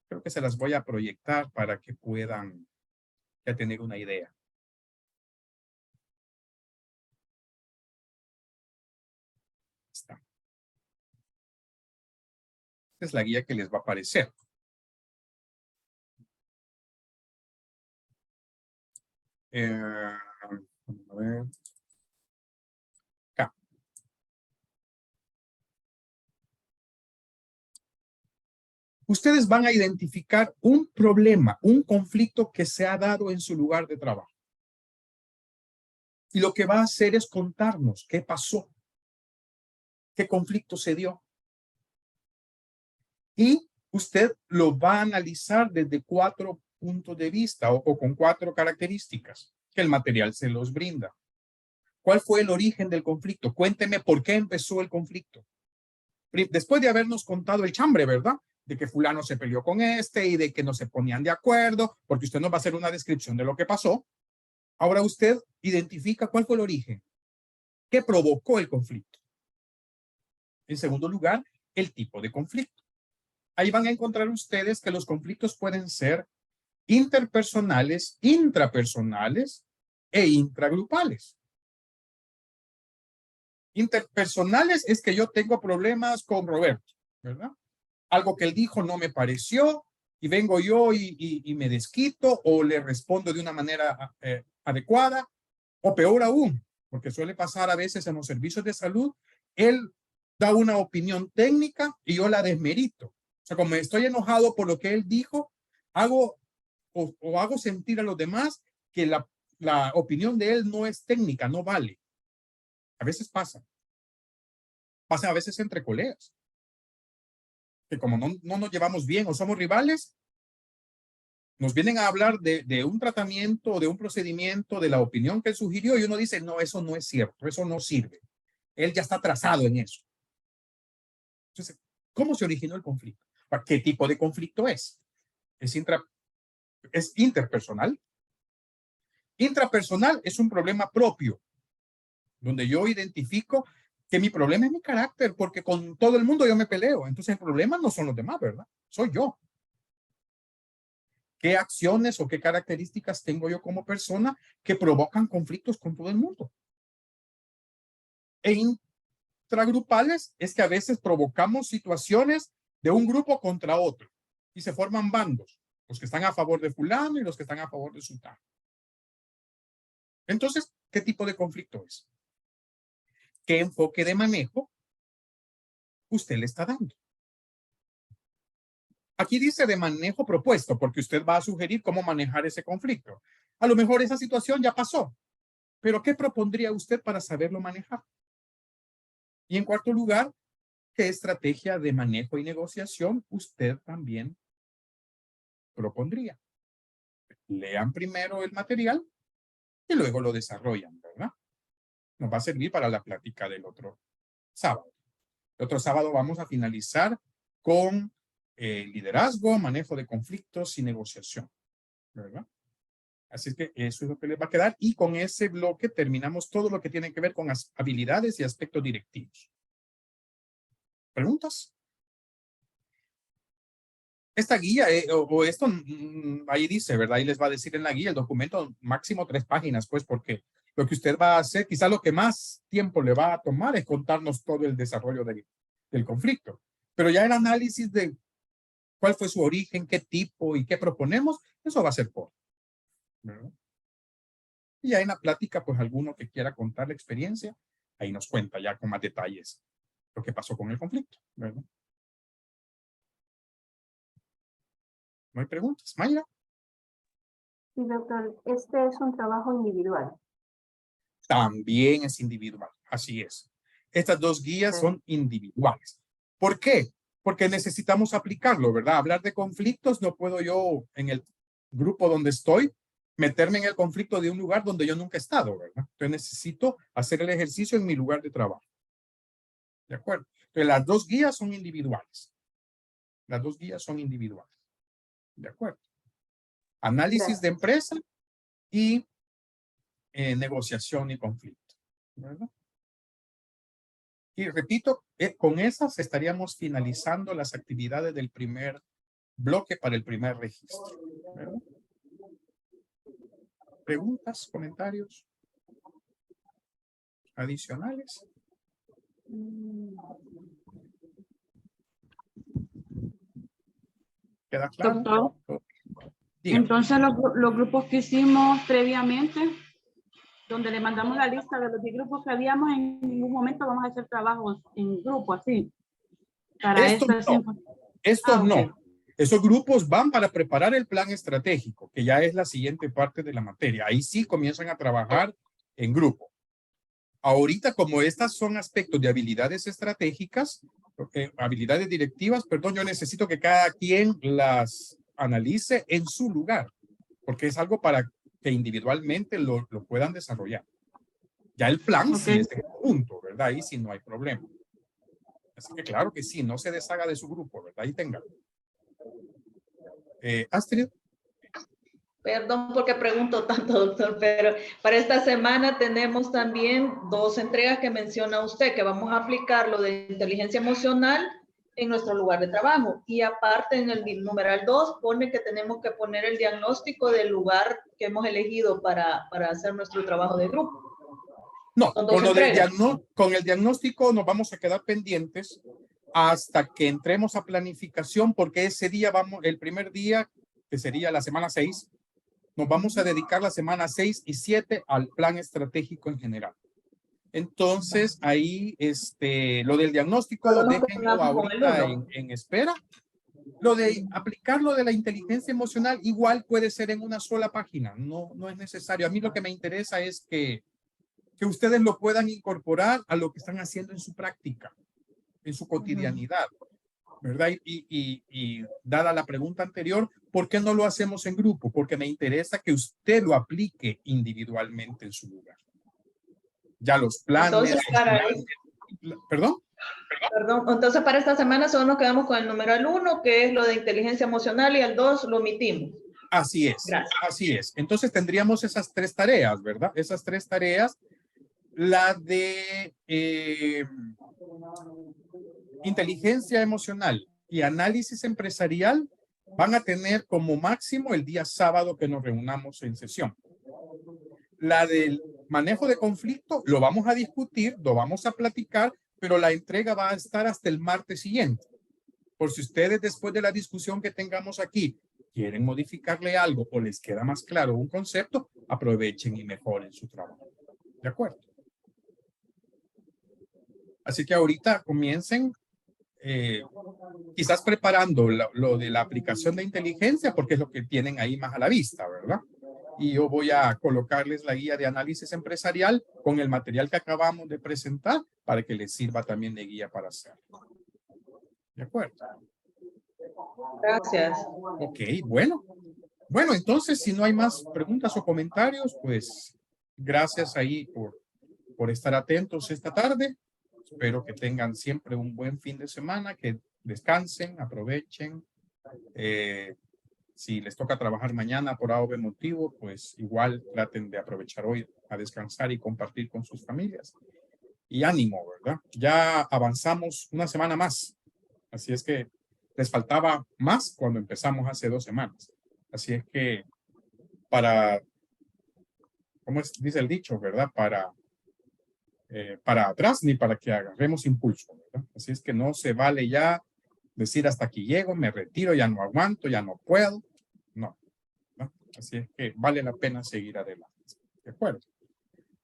creo que se las voy a proyectar para que puedan ya tener una idea. Está. Esta es la guía que les va a aparecer. A ver. Acá. Ustedes van a identificar un problema, un conflicto que se ha dado en su lugar de trabajo. Y lo que va a hacer es contarnos qué pasó, qué conflicto se dio. Y usted lo va a analizar desde 4 puntos de vista o con 4 características que el material se los brinda. ¿Cuál fue el origen del conflicto? Cuénteme por qué empezó el conflicto. Después de habernos contado el chambre, ¿verdad? De que fulano se peleó con este y de que no se ponían de acuerdo, porque usted nos va a hacer una descripción de lo que pasó. Ahora usted identifica cuál fue el origen, qué provocó el conflicto. En segundo lugar, el tipo de conflicto. Ahí van a encontrar ustedes que los conflictos pueden ser interpersonales, intrapersonales e intragrupales. Interpersonales es que yo tengo problemas con Roberto, ¿verdad? Algo que él dijo no me pareció y vengo yo y me desquito o le respondo de una manera adecuada, o peor aún, porque suele pasar a veces en los servicios de salud, él da una opinión técnica y yo la desmerito. O sea, como estoy enojado por lo que él dijo, hago sentir a los demás que la opinión de él no es técnica, no vale. A veces pasa. Pasa a veces entre colegas. Que como no nos llevamos bien o somos rivales, nos vienen a hablar de un tratamiento o de un procedimiento, de la opinión que él sugirió y uno dice, no, eso no es cierto, eso no sirve. Él ya está atrasado en eso. Entonces, ¿cómo se originó el conflicto? ¿Qué tipo de conflicto es? ¿Es interpersonal? Intrapersonal es un problema propio, donde yo identifico que mi problema es mi carácter, porque con todo el mundo yo me peleo. Entonces el problema no son los demás, ¿verdad? Soy yo. ¿Qué acciones o qué características tengo yo como persona que provocan conflictos con todo el mundo? E intragrupales es que a veces provocamos situaciones de un grupo contra otro y se forman bandos, los que están a favor de fulano y los que están a favor de sultano. Entonces, ¿qué tipo de conflicto es? ¿Qué enfoque de manejo usted le está dando? Aquí dice de manejo propuesto, porque usted va a sugerir cómo manejar ese conflicto. A lo mejor esa situación ya pasó, pero ¿qué propondría usted para saberlo manejar? Y en cuarto lugar, ¿qué estrategia de manejo y negociación usted también propondría? Lean primero el material y luego lo desarrollan, ¿verdad? Nos va a servir para la plática del otro sábado. El otro sábado vamos a finalizar con liderazgo, manejo de conflictos y negociación, ¿verdad? Así que eso es lo que les va a quedar y con ese bloque terminamos todo lo que tiene que ver con habilidades y aspectos directivos. ¿Preguntas? Esta guía esto ahí dice, ¿verdad? Ahí les va a decir en la guía el documento máximo 3 páginas, pues porque lo que usted va a hacer, quizá lo que más tiempo le va a tomar es contarnos todo el desarrollo del conflicto. Pero ya el análisis de cuál fue su origen, qué tipo y qué proponemos, eso va a ser corto, ¿verdad? Y ya en la plática, pues alguno que quiera contar la experiencia, ahí nos cuenta ya con más detalles lo que pasó con el conflicto, ¿verdad? ¿No hay preguntas? Mayra. Sí, doctor, este es un trabajo individual. También es individual, así es. Estas 2 guías son individuales. ¿Por qué? Porque necesitamos aplicarlo, ¿verdad? Hablar de conflictos, no puedo yo en el grupo donde estoy meterme en el conflicto de un lugar donde yo nunca he estado, ¿verdad? Entonces necesito hacer el ejercicio en mi lugar de trabajo. ¿De acuerdo? Entonces las 2 guías son individuales. Las 2 guías son individuales. ¿De acuerdo? análisis de empresa y negociación y conflicto, ¿verdad? Y repito, con esas estaríamos finalizando las actividades del primer bloque para el primer registro, ¿verdad? ¿Preguntas, comentarios adicionales? ¿Queda claro? Doctor, Dígame. entonces los grupos que hicimos previamente, donde le mandamos la lista de los 10 grupos que habíamos, en ningún momento vamos a hacer trabajos en grupo, así. Para Estos no. Esos grupos van para preparar el plan estratégico, que ya es la siguiente parte de la materia. Ahí sí comienzan a trabajar en grupo. Ahorita, como estas son aspectos de habilidades estratégicas, habilidades directivas, perdón, yo necesito que cada quien las analice en su lugar, porque es algo para que individualmente lo puedan desarrollar. Ya el plan sí es en conjunto, ¿verdad? Ahí sí no hay problema. Así que claro que sí, no se deshaga de su grupo, ¿verdad? Ahí tenga. Astrid. Perdón porque pregunto tanto, doctor, pero para esta semana tenemos también 2 entregas que menciona usted, que vamos a aplicar lo de inteligencia emocional en nuestro lugar de trabajo. Y aparte en el numeral 2 pone que tenemos que poner el diagnóstico del lugar que hemos elegido para hacer nuestro trabajo de grupo. No, con el diagnóstico nos vamos a quedar pendientes hasta que entremos a planificación, porque ese día el primer día, que sería la semana 6, nos vamos a dedicar la semana 6 y 7 al plan estratégico en general. Entonces, ahí, lo del diagnóstico, déjenlo ahorita en espera. Lo de aplicar lo de la inteligencia emocional, igual puede ser en una sola página, no es necesario. A mí lo que me interesa es que ustedes lo puedan incorporar a lo que están haciendo en su práctica, en su cotidianidad, ¿verdad? Y dada la pregunta anterior, ¿por qué no lo hacemos en grupo? Porque me interesa que usted lo aplique individualmente en su lugar. Ya los planes. Entonces, ¿Perdón? Entonces, para esta semana solo nos quedamos con el numeral 1, que es lo de inteligencia emocional, y el 2 lo omitimos. Así es. Gracias. Así es. Entonces tendríamos esas 3 tareas, ¿verdad? Esas 3 tareas. La de inteligencia emocional y análisis empresarial van a tener como máximo el día sábado que nos reunamos en sesión. La del manejo de conflicto lo vamos a discutir, lo vamos a platicar, pero la entrega va a estar hasta el martes siguiente. Por si ustedes después de la discusión que tengamos aquí quieren modificarle algo o les queda más claro un concepto, aprovechen y mejoren su trabajo. ¿De acuerdo? Así que ahorita comiencen quizás preparando lo de la aplicación de inteligencia, porque es lo que tienen ahí más a la vista, ¿verdad? Y yo voy a colocarles la guía de análisis empresarial con el material que acabamos de presentar para que les sirva también de guía para hacerlo. ¿De acuerdo? Gracias. Ok, bueno. Bueno, entonces, si no hay más preguntas o comentarios, pues gracias ahí por estar atentos esta tarde. Espero que tengan siempre un buen fin de semana, que descansen, aprovechen. Si les toca trabajar mañana por A o B motivo, pues igual traten de aprovechar hoy a descansar y compartir con sus familias. Y ánimo, ¿verdad? Ya avanzamos una semana más. Así es que les faltaba más cuando empezamos hace 2 semanas. Así es que ¿cómo dice el dicho, verdad? Para atrás ni para que agarremos impulso, ¿verdad? Así es que no se vale ya decir hasta aquí llego, me retiro, ya no aguanto, ya no puedo. No, ¿no? Así es que vale la pena seguir adelante. ¿De acuerdo?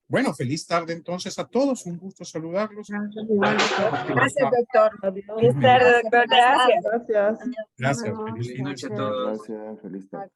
Bueno, feliz tarde entonces a todos. Un gusto saludarlos. Gracias, doctor. Feliz tarde, doctor. Gracias. Gracias. Gracias. Feliz noche a todos. Gracias. Feliz tarde.